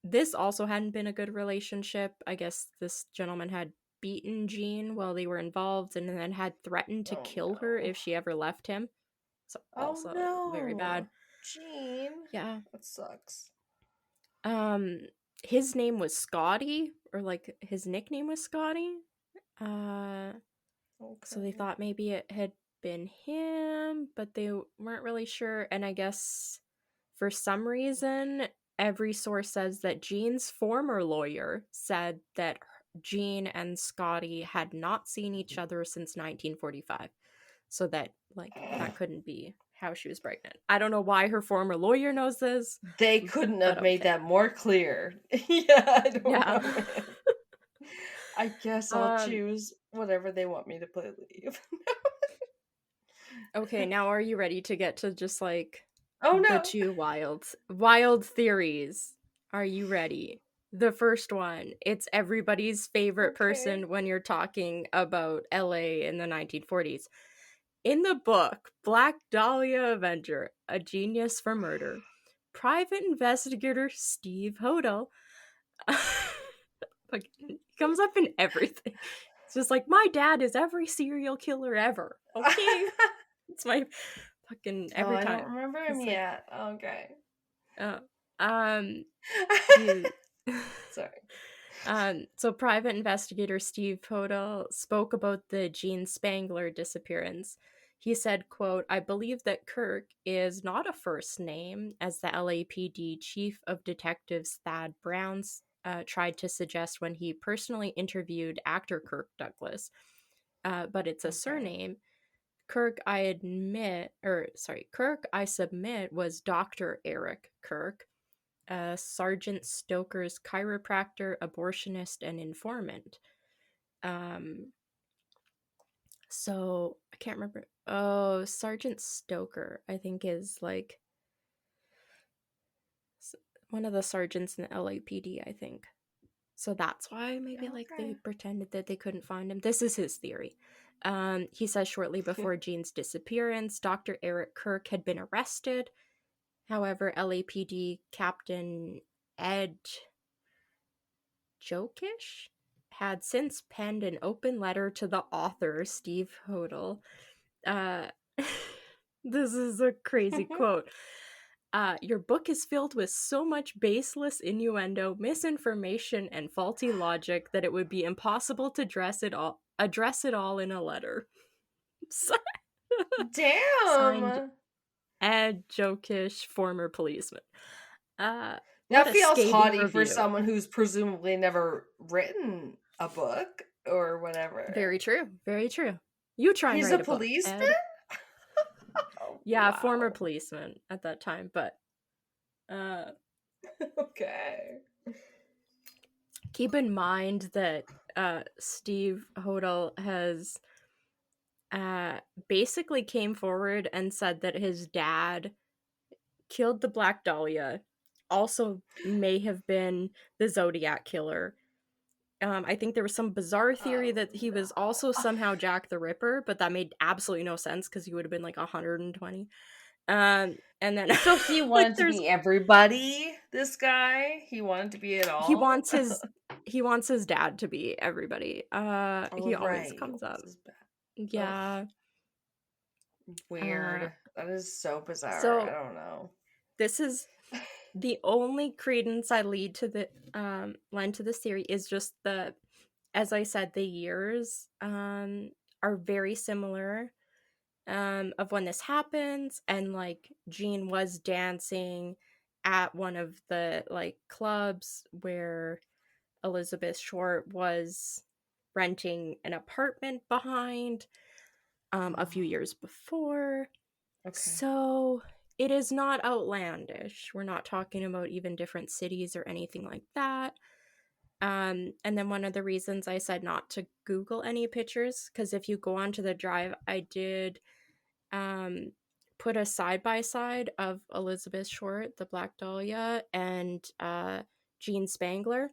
this also hadn't been a good relationship. I guess this gentleman had beaten Jean while they were involved, and then had threatened to kill her if she ever left him. So also very bad. Jean. Yeah. That sucks. His name was Scotty, or like his nickname was Scotty. So they thought maybe it had been him, but they weren't really sure. And I guess for some reason, every source says that Jean's former lawyer said that Jean and Scotty had not seen each other since 1945. So that, like, that couldn't be how she was pregnant. I don't know why her former lawyer knows this. They couldn't have made that more clear. Yeah, I don't know. I guess I'll choose whatever they want me to believe. Okay, now are you ready to get to just, like, the two wild theories? Are you ready? The first one, it's everybody's favorite person when you're talking about LA in the 1940s. In the book, Black Dahlia Avenger, A Genius for Murder, private investigator Steve Hodel comes up in everything. It's just like, my dad is every serial killer ever. Okay? It's my fucking every time. I don't remember him yet. Okay. Sorry. So private investigator Steve Hodel spoke about the Jean Spangler disappearance. He said, quote, "I believe that Kirk is not a first name, as the LAPD chief of detectives Thad Browns tried to suggest when he personally interviewed actor Kirk Douglas. But it's a surname. Kirk, I submit, was Dr. Eric Kirk, Sergeant Stoker's chiropractor, abortionist, and informant." So I can't remember. Oh, Sergeant Stoker, I think, is like one of the sergeants in the LAPD, I think. So that's why maybe they pretended that they couldn't find him. This is his theory. He says shortly before Jean's disappearance, Dr. Eric Kirk had been arrested. However, LAPD Captain Ed Jokish had since penned an open letter to the author, Steve Hodel. This is a crazy quote. "Your book is filled with so much baseless innuendo, misinformation, and faulty logic that it would be impossible to address it all in a letter." Damn! and jokish former policeman. That What a feels scathing haughty for review. someone who's presumably never written a book or whatever. Very true. Very true. You try and He's write a a book, policeman? Ed. Yeah, Wow. former policeman at that time, but okay. keep in mind that Steve Hodel has basically came forward and said that his dad killed the Black Dahlia, also may have been the Zodiac killer. I think there was some bizarre theory that he was also somehow Jack the Ripper, but that made absolutely no sense because he would have been like 120. And then so he wanted to be everybody. This guy, he wanted to be it all. He wants his dad to be everybody. He always comes up. Yeah. Weird. That is so bizarre. So I don't know. This is the only credence I lend to this theory is just as I said, the years are very similar of when this happens, and like Jean was dancing at one of the like clubs where Elizabeth Short was renting an apartment behind a few years before. Okay. So it is not outlandish. We're not talking about even different cities or anything like that. And then one of the reasons I said not to Google any pictures, because if you go onto the drive, I did put a side-by-side of Elizabeth Short, the Black Dahlia, and Jean Spangler,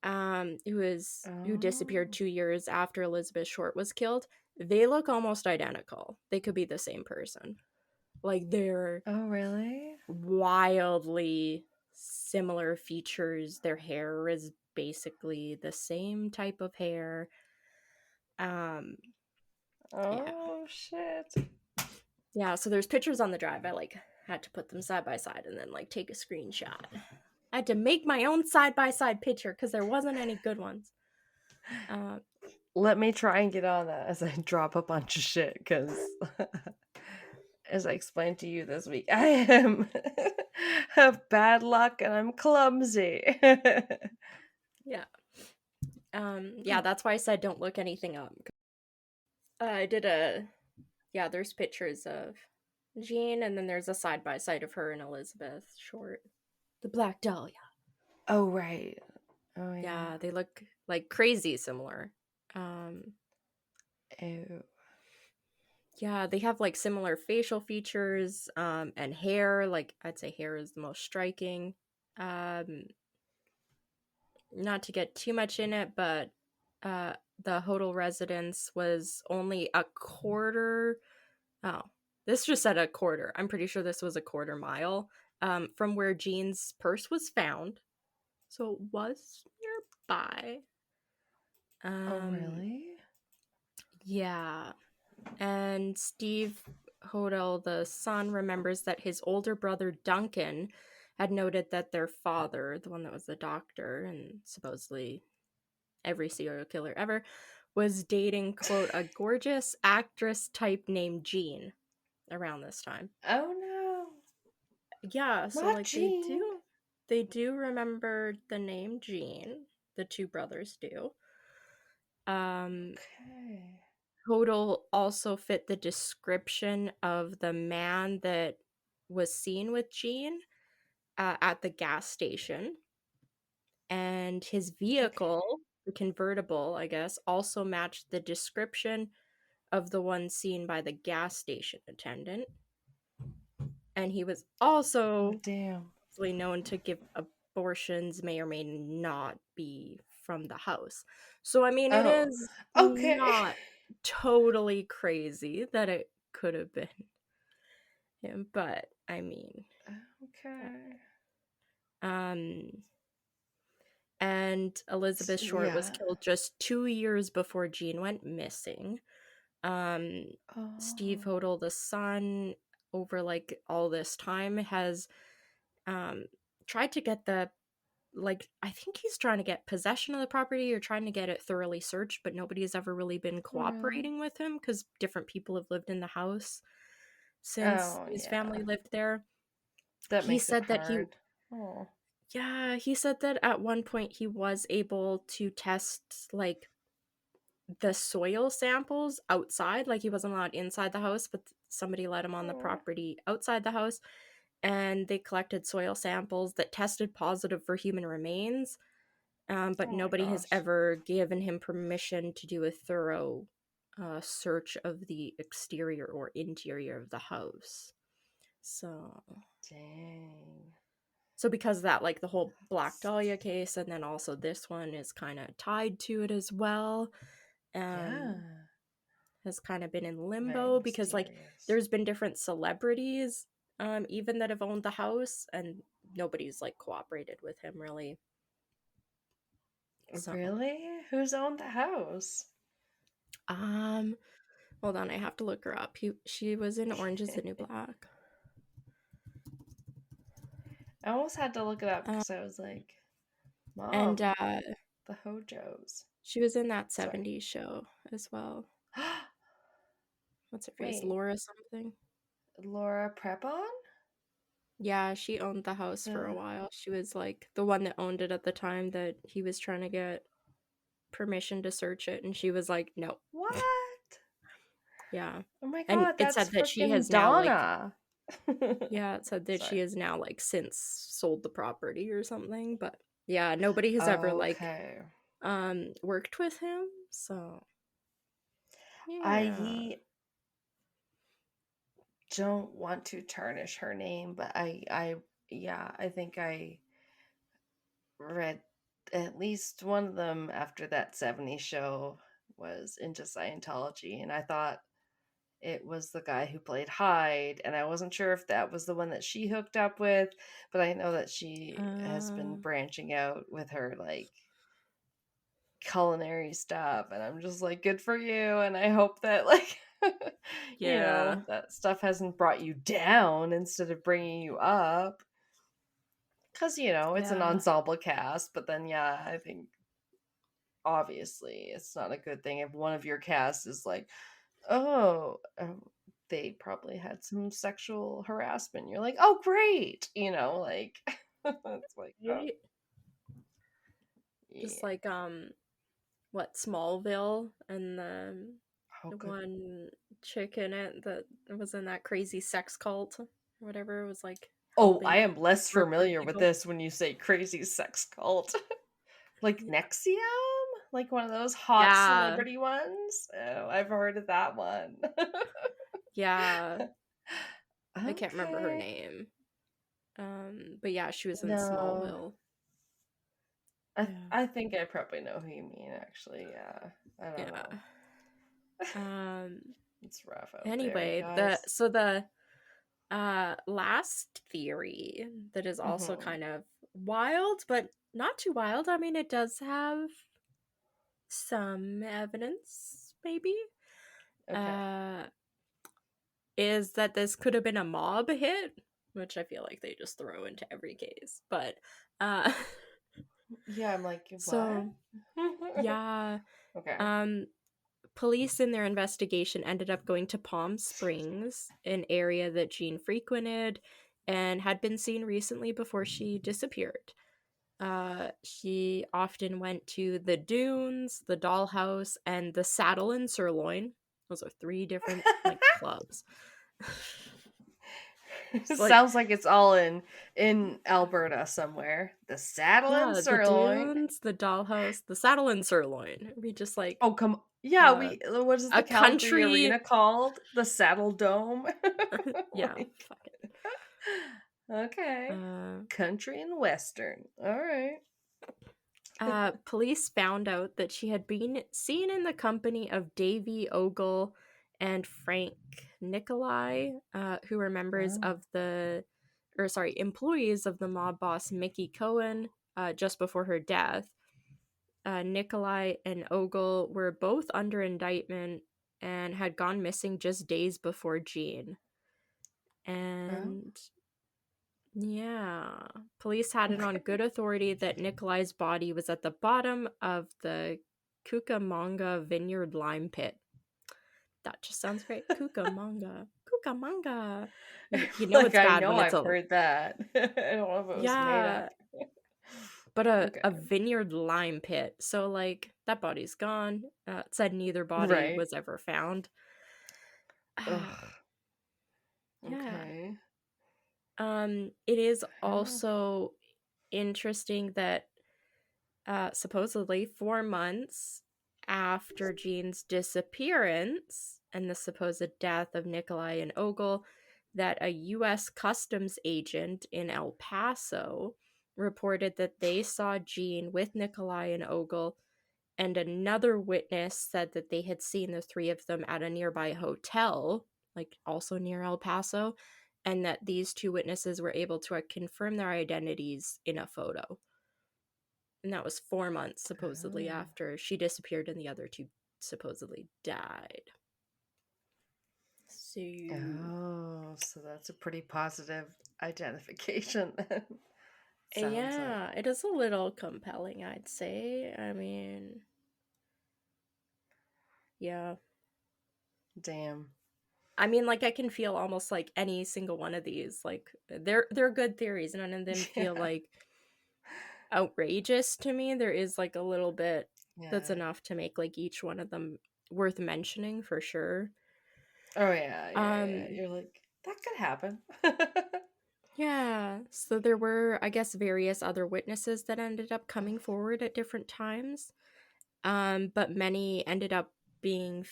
who disappeared 2 years after Elizabeth Short was killed. They look almost identical. They could be the same person. Like, they're really wildly similar features. Their hair is basically the same type of hair. Shit. Yeah, so there's pictures on the drive. I like had to put them side by side and then like take a screenshot. I had to make my own side by side picture because there wasn't any good ones. Let me try and get on that as I drop a bunch of shit, because as I explained to you this week, I have bad luck and I'm clumsy. Yeah. Yeah, that's why I said don't look anything up. I did there's pictures of Jean, and then there's a side by side of her and Elizabeth Short, the Black Dahlia. Oh, right. Oh, yeah. Yeah, they look like crazy similar. Ew. Yeah, they have like similar facial features and hair. Like, I'd say hair is the most striking. Not to get too much in it, but the Hodel residence was only a quarter. Oh, this just said a quarter. I'm pretty sure this was a quarter mile from where Jean's purse was found. So it was nearby. Oh, really? Yeah. And Steve Hodel, the son, remembers that his older brother Duncan had noted that their father, the one that was the doctor and supposedly every serial killer ever, was dating, quote, a gorgeous actress type named Jean around this time. Oh no. Yeah, so Not like Jean. they do remember the name Jean. The two brothers do. Okay. Hodel also fit the description of the man that was seen with Jean at the gas station. And his vehicle, the convertible, I guess, also matched the description of the one seen by the gas station attendant. And he was also known to give abortions, may or may not be from the house. So, I mean, it is not totally crazy that it could have been him, but I mean. And Elizabeth Short was killed just 2 years before Jean went missing. Steve Hodel, the son, over like all this time has tried to get I think he's trying to get possession of the property or trying to get it thoroughly searched, but nobody has ever really been cooperating with him because different people have lived in the house. since his family lived there. That He makes said it that hard. Oh. Yeah, he said that at one point he was able to test like the soil samples outside. Like he wasn't allowed inside the house, but somebody let him on the property outside the house, and they collected soil samples that tested positive for human remains. But nobody has ever given him permission to do a thorough search of the exterior or interior of the house. So Dang. So because of that, like the whole Black Dahlia case, and then also this one is kind of tied to it as well. Has kind of been in limbo because like there's been different celebrities even that have owned the house, and nobody's like cooperated with him really. So. Really? Who's owned the house? Hold on, I have to look her up. She was in Orange is the New Black. I almost had to look it up because I was like, Mom, and the Hojos. She was in that 70s show as well. What's her face? Laura something? Laura Prepon? Yeah, she owned the house for a while. She was like the one that owned it at the time that he was trying to get permission to search it, and she was like, no. What? Yeah. Oh my god, and that's it said that she has Donna. Now like yeah, it said that she has now like since sold the property or something, but yeah, nobody has ever like worked with him, so yeah. I don't want to tarnish her name, but I think I read at least one of them after that 70s show was into Scientology, and I thought it was the guy who played Hyde, and I wasn't sure if that was the one that she hooked up with, but I know that she has been branching out with her like culinary stuff, and I'm just like, good for you, and I hope that like you know, that stuff hasn't brought you down instead of bringing you up, because you know it's an ensemble cast, but then I think obviously it's not a good thing if one of your cast is like, they probably had some sexual harassment. You're like, oh great, you know, like it's like just like what, Smallville, and the one chick in it that was in that crazy sex cult or whatever, was like, I am less familiar with this when you say crazy sex cult. Like Nexium, like one of those hot celebrity ones. Oh, I've heard of that one. I can't remember her name, but yeah, she was in Smallville. I think I probably know who you mean, actually. I don't know. It's rough out anyway, there, the last theory that is also kind of wild, but not too wild. I mean, it does have some evidence, maybe. Is that this could have been a mob hit, which I feel like they just throw into every case. But I'm like, what? So police in their investigation ended up going to Palm Springs, an area that Jean frequented and had been seen recently before she disappeared. She often went to the Dunes, the Dollhouse, and the Saddle and Sirloin. Those are 3 different like clubs. Sounds like it's all in Alberta somewhere. The Saddle and Sirloin, the Dunes, the Dollhouse, the Saddle and Sirloin. We just like, oh come, what is the Calgary arena called? The Saddle Dome. Fuck it. Okay. Country and Western. All right. Police found out that she had been seen in the company of Davy Ogle and Frank Nicolai, who were members of employees of the mob boss Mickey Cohen, just before her death. Nicolai and Ogle were both under indictment and had gone missing just days before Jean. And police had it on good authority that Nicolai's body was at the bottom of the Cucamonga Vineyard Lime Pit. That just sounds great. Cucamonga. Cucamonga. You know Like, it's I bad know when it's I've a heard that. I don't know if it was made yeah, up. but a Okay. vineyard lime pit. So like that body's gone. It said neither body Right. was ever found. Ugh. Yeah. Okay. It is Oh. also interesting that supposedly 4 months after Jean's disappearance and the supposed death of Nikolai and Ogle, that a U.S. customs agent in El Paso reported that they saw Jean with Nikolai and Ogle, and another witness said that they had seen the three of them at a nearby hotel, like also near El Paso, and that these two witnesses were able to confirm their identities in a photo. And that was 4 months supposedly Oh. after she disappeared and the other two supposedly died. So Oh, so that's a pretty positive identification then. Sounds yeah, like. it is a little compelling, I'd say. I mean, yeah. Damn. I mean, like I can feel almost like any single one of these, like they're good theories. None of them feel Yeah. like outrageous to me. There is like a little bit that's Yeah. enough to make like each one of them worth mentioning for sure. Oh yeah. You're like, that could happen. Yeah, so there were, I guess, various other witnesses that ended up coming forward at different times, but many ended up being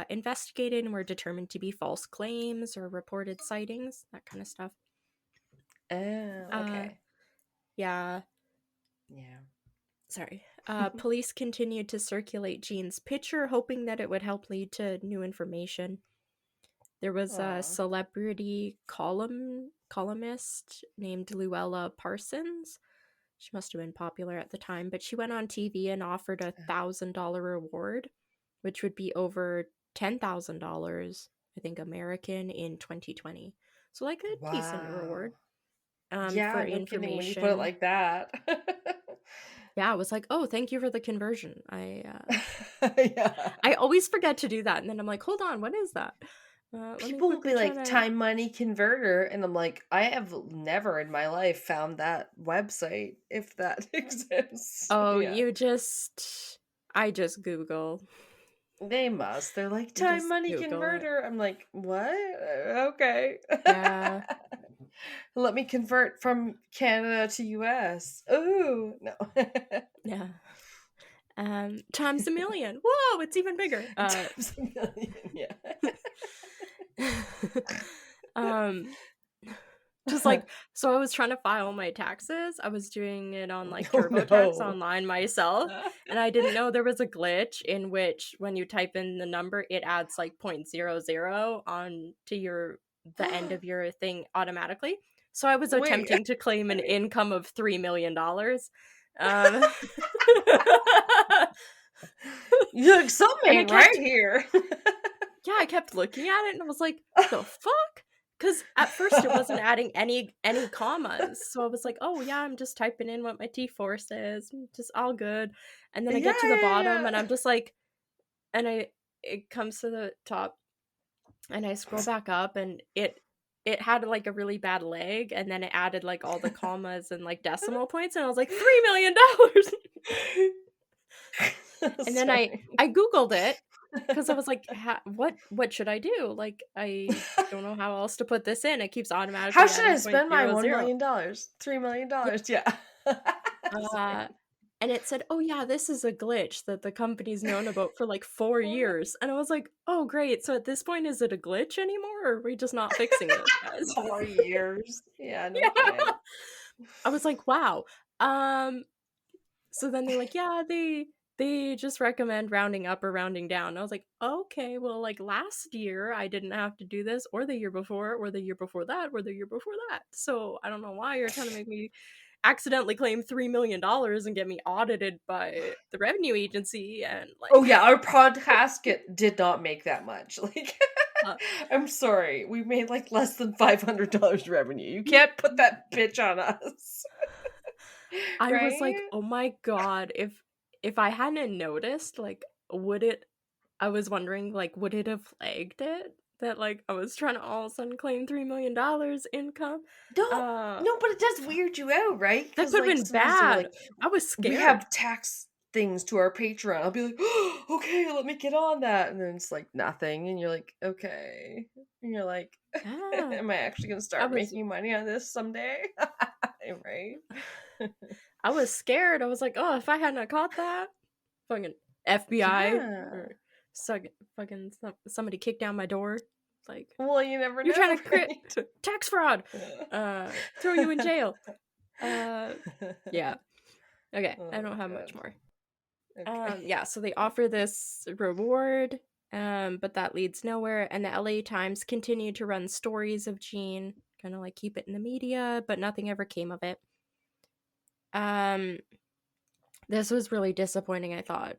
investigated and were determined to be false claims or reported sightings, that kind of stuff. Oh, okay. Yeah. Yeah. Sorry. Police continued to circulate Jean's picture, hoping that it would help lead to new information. There was a Aw. celebrity columnist named Luella Parsons. She must have been popular at the time, but she went on TV and offered a $1,000 reward, which would be over $10,000, I think, American in 2020. So like a decent reward for Yeah, no kidding when you put it information. like that. Yeah, I was like, oh, thank you for the conversion. Yeah. I always forget to do that, and then I'm like, hold on, what is that? Let me People will quickly be try like to. time money converter, and I'm like, I have never in my life found that website if that exists. Oh, Yeah. I just Google. They must. They're like You time just money Google it. converter. I'm like, what? Okay. Yeah. Let me convert from Canada to US. Ooh, no. Yeah. Times a million. Whoa, it's even bigger. Times a million, yeah. Just like, so I was trying to file my taxes. I was doing it on like Oh, TurboTax no. online myself, and I didn't know there was a glitch in which when you type in the number, it adds like 0.00 on to the end of your thing automatically. So I was Wait. attempting to claim an income of $3 million. You look something right here. Yeah, I kept looking at it and I was like, the fuck? Because at first it wasn't adding any commas. So I was like, oh yeah, I'm just typing in what my T4 says. Just all good. And then I get to the bottom and I'm just like, and it comes to the top and I scroll back up and it had like a really bad lag, and then it added like all the commas and like decimal points, and I was like, $3 million. And then I Googled it because I was like, what should I do? Like, I don't know how else to put this in. It keeps automatically. How should I adding spend my $1 0.00. million? $3 million? Yeah. And it said, oh yeah, this is a glitch that the company's known about for like 4 years. And I was like, oh great, so at this point is it a glitch anymore, or are we just not fixing this, guys? 4 years. Yeah, no kidding. I was like, wow. So then they're like, yeah, they just recommend rounding up or rounding down. And I was like, okay, well, like last year I didn't have to do this, or the year before, or the year before that, or the year before that. So I don't know why you're trying to make me accidentally claim $3 million and get me audited by the revenue agency. And like, oh yeah, our podcast did not make that much. Like, I'm sorry, we made like less than $500 revenue. You can't put that bitch on us. I was like, oh my god, if I hadn't noticed, like, I was wondering, like, would it have flagged it that like I was trying to all of a sudden claim $3 million income. No, but it does weird you out, right? That could have like been somebody's doing, bad. like, I was scared. we have tax things to our Patreon. I'll be like, oh, okay, let me get on that, and then it's like nothing, and you're like, okay, and you're like, am I actually gonna start making money on this someday? Right? I was scared. I was like, oh, if I hadn't caught that, fucking FBI or fucking somebody kicked down my door. Like, well, you never know. You're trying to create tax fraud. Throw you in jail. Yeah. Okay, I don't have much more. Okay. Yeah, so they offer this reward, but that leads nowhere, and the LA Times continued to run stories of Jean, kind of like keep it in the media, but nothing ever came of it. This was really disappointing, I thought.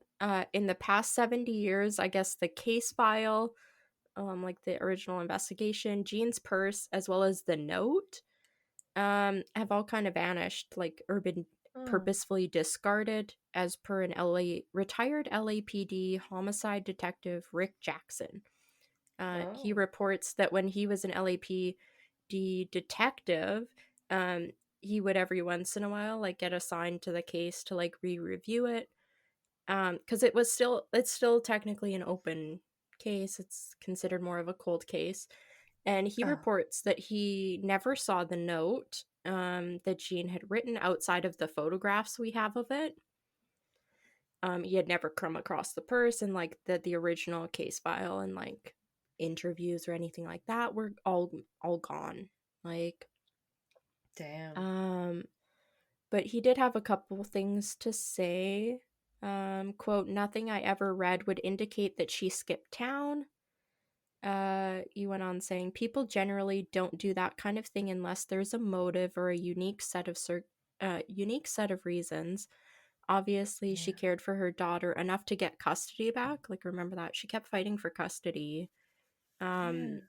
In the past 70 years, I guess the case file, like the original investigation, Jean's purse, as well as the note, have all kind of vanished, like, or been purposefully discarded, as per an retired LAPD homicide detective Rick Jackson. He reports that when he was an LAPD detective, he would every once in a while like get assigned to the case to like re-review it, because it's still technically an open case. It's considered more of a cold case, and he reports that he never saw the note that Jean had written outside of the photographs we have of it. He had never come across the purse, and like the original case file and like interviews or anything like that were all gone. Like, damn. But he did have a couple things to say. Quote, nothing I ever read would indicate that she skipped town. He went on saying, people generally don't do that kind of thing unless there's a motive or a unique set of reasons. Obviously, she cared for her daughter enough to get custody back. Like, remember that? She kept fighting for custody. And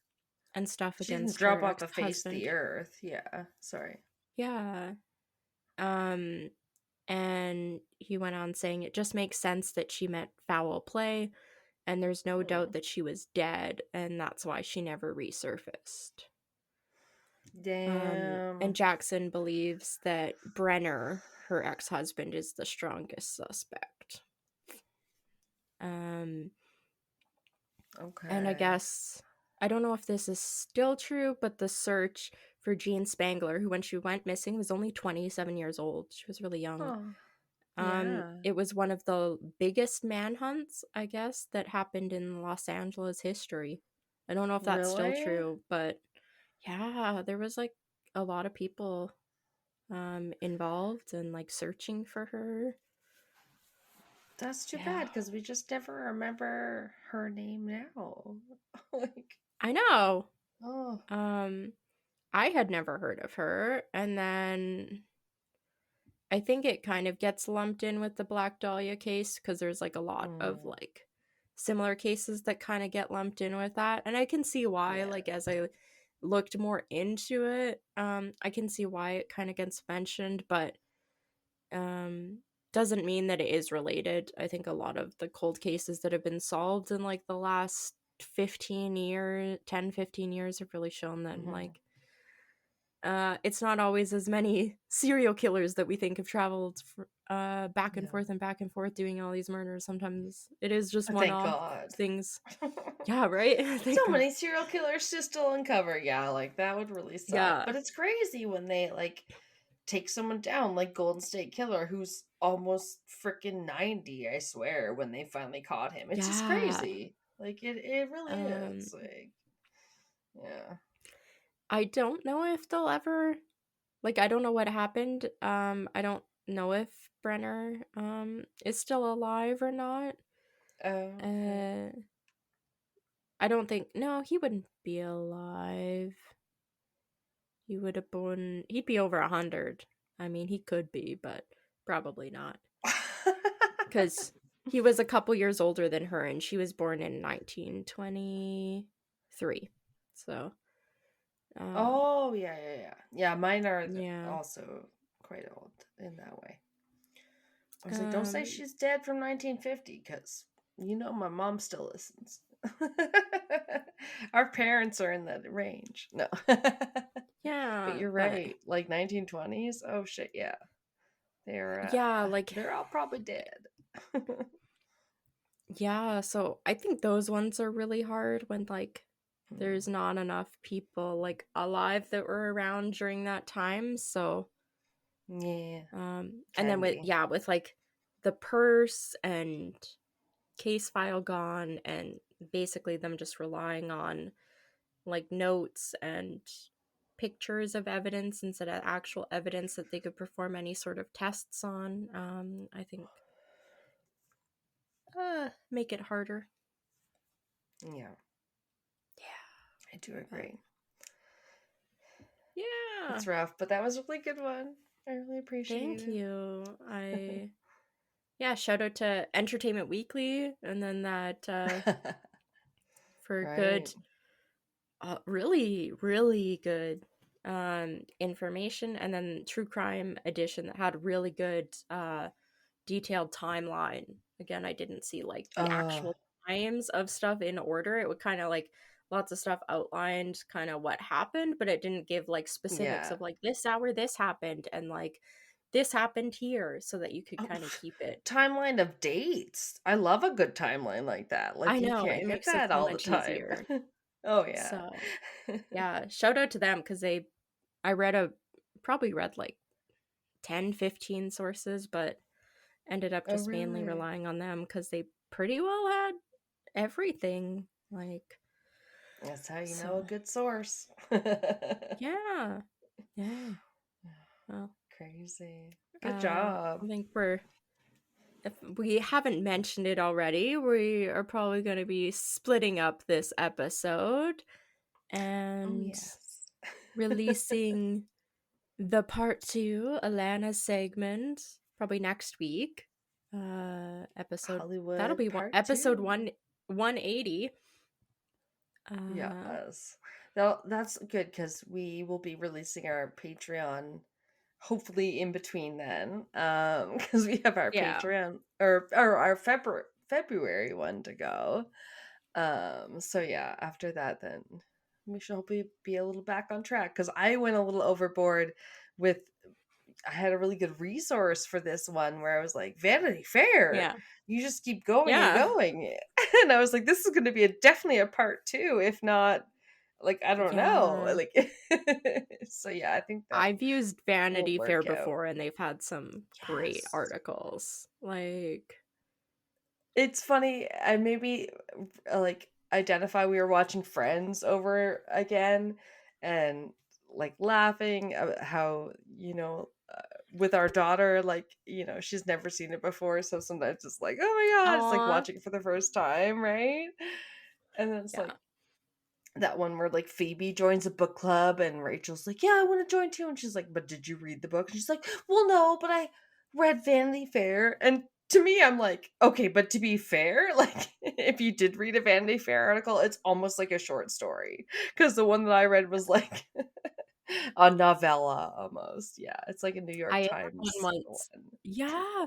stuff she against didn't drop her off the face of the earth. Yeah, sorry. Yeah. And he went on saying it just makes sense that she meant foul play, and there's no doubt that she was dead, and that's why she never resurfaced. Damn. And Jackson believes that Brenner, her ex-husband, is the strongest suspect. Okay. And I guess, I don't know if this is still true, but the search for Jean Spangler, who when she went missing was only 27 years old. She was really young. It was one of the biggest manhunts, I guess, that happened in Los Angeles history. I don't know if that's still true, but yeah, there was like a lot of people involved and like searching for her. That's too bad, because we just never remember her name now. Like, I know. I had never heard of her, and then I think it kind of gets lumped in with the Black Dahlia case, because there's like a lot of like similar cases that kind of get lumped in with that, and I can see why. Like, as I looked more into it, I can see why it kind of gets mentioned, but doesn't mean that it is related. I think a lot of the cold cases that have been solved in like the last 15 years have really shown that like it's not always as many serial killers that we think have traveled back and forth doing all these murders. Sometimes it is just one-off things. Yeah, right? So many serial killers to still uncover. Yeah, like that would really suck. Yeah. But it's crazy when they like take someone down, like Golden State Killer, who's almost freaking 90, I swear, when they finally caught him. It's just crazy. Like it really is. Like, yeah. I don't know if they'll ever, like, I don't know what happened. I don't know if Brenner is still alive or not. I don't think, no, he wouldn't be alive. He would have born, he'd be over 100. I mean, he could be, but probably not. Because he was a couple years older than her, and she was born in 1923. So. Yeah, mine are also quite old in that way. I was like, don't say she's dead from 1950, because you know my mom still listens. Our parents are in that range. No. Yeah, But you're but right. Like 1920s? Oh shit, yeah. yeah, like They're all probably dead. yeah, so I think those ones are really hard when like there's not enough people like alive that were around during that time. So Yeah. and then Can be. with like the purse and case file gone and basically them just relying on like notes and pictures of evidence instead of actual evidence that they could perform any sort of tests on, I think make it harder. Yeah. Yeah, I do agree. yeah, It's rough, but that was a really good one. I really appreciate thank it. you. Shout out to Entertainment Weekly, and then that for Right. good, really, really good information, and then True Crime Edition that had really good detailed timeline. Again, I didn't see like the Oh, actual times of stuff in order. It would kind of like lots of stuff outlined kind of what happened, but it didn't give like specifics yeah. of like this hour this happened and like this happened here so that you could Oh, kind of keep it. timeline of dates. I love a good timeline like that. I Like you know, it can't get makes it that so all the much time. easier. Oh yeah. So, yeah, shout out to them because I probably read like 10, 15 sources, but ended up Oh just mainly really? relying on them because they pretty well had everything. Like, That's how you know a so, good source. yeah. Yeah. Well, Crazy. Good job. I think if we haven't mentioned it already, we are probably going to be splitting up this episode Oh and yes. releasing the part 2 Alanna segment probably next week. Episode that'll Hollywood be Part episode 2. 180. Yes. That's good because we will be releasing our Patreon hopefully in between then. Because we have our Yeah. Patreon or our February one to go. So yeah, after that then we should hopefully be a little back on track because I went a little overboard with I had a really good resource for this one where I was like, Vanity Fair, Yeah. you just keep going and Yeah. going. And I was like, this is going to be definitely a part 2, if not, like, I don't know. Yeah. Like, so yeah, I think that I've used will Vanity Fair work out. before and they've had some great Yes. articles. Like, It's funny. I maybe like identify we were watching Friends over again and like laughing about how, with our daughter, like, she's never seen it before. So sometimes it's like, oh my God, it's like aw. watching it for the first time, right? And then it's Yeah. like that one where like Phoebe joins a book club and Rachel's like, yeah, I want to join too. And she's like, but did you read the book? And she's like, well, no, but I read Vanity Fair. And to me, I'm like, okay, but to be fair, like if you did read a Vanity Fair article, it's almost like a short story. Because the one that I read was like a novella almost. Yeah, it's like a New I York had one Times once. one. Yeah.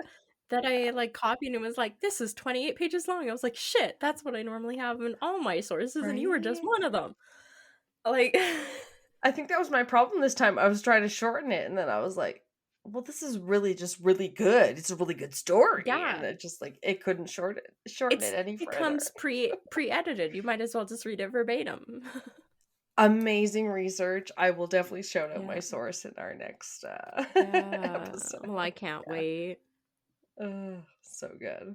That I like copied and was like, this is 28 pages long. I was like, shit, that's what I normally have in all my sources, and you were just Right? one of them. Like, I think that was my problem this time. I was trying to shorten it, and then I was like, well, this is really just really good. It's a really good story. And yeah. it just like it couldn't shorten it any It further. comes pre-edited. You might as well just read it verbatim. Amazing research. I will definitely shout out my Yeah. source in our next Yeah. episode. Well, I can't wait. So good.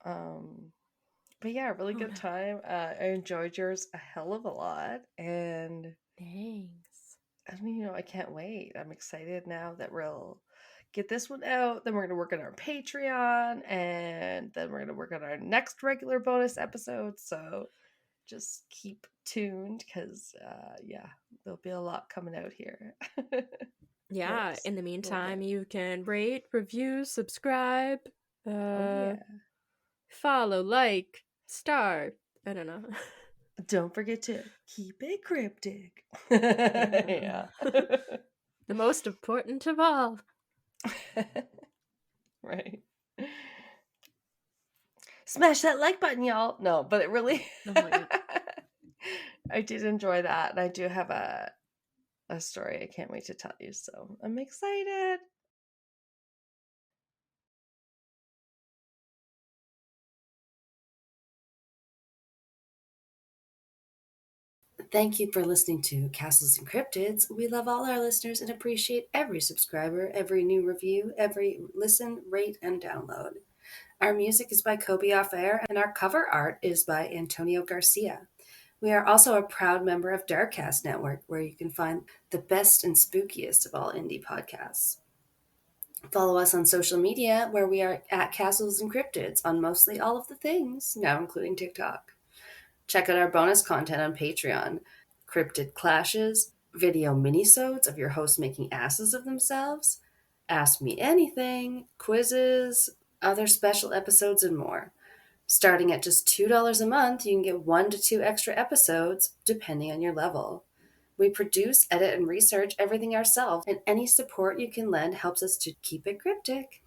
um but yeah, really Oh, good time. I enjoyed yours a hell of a lot, and thanks. I mean, I can't wait. I'm excited now that we'll get this one out. Then we're going to work on our Patreon, and then we're going to work on our next regular bonus episode. So just keep tuned because, yeah, there'll be a lot coming out here. Yeah, in the We'll meantime, get. you can rate, review, subscribe, Oh, yeah. follow, like, star. I don't know. Don't forget to keep it cryptic. Yeah. Yeah. The most important of all. Right. Smash that like button, y'all. No, but it really Oh my God. I did enjoy that, and I do have a story I can't wait to tell you, so I'm excited. Thank you for listening to Castles and Cryptids. We love all our listeners and appreciate every subscriber, every new review, every listen, rate, and download. Our music is by Kobe Off Air, and our cover art is by Antonio Garcia. We are also a proud member of Darkcast Network, where you can find the best and spookiest of all indie podcasts. Follow us on social media, where we are at Castles and Cryptids on mostly all of the things, now including TikTok. Check out our bonus content on Patreon. Cryptid clashes, video minisodes of your host making asses of themselves, Ask Me Anything, quizzes, other special episodes, and more. Starting at just $2 a month, you can get 1 to 2 extra episodes, depending on your level. We produce, edit, and research everything ourselves, and any support you can lend helps us to keep it cryptic.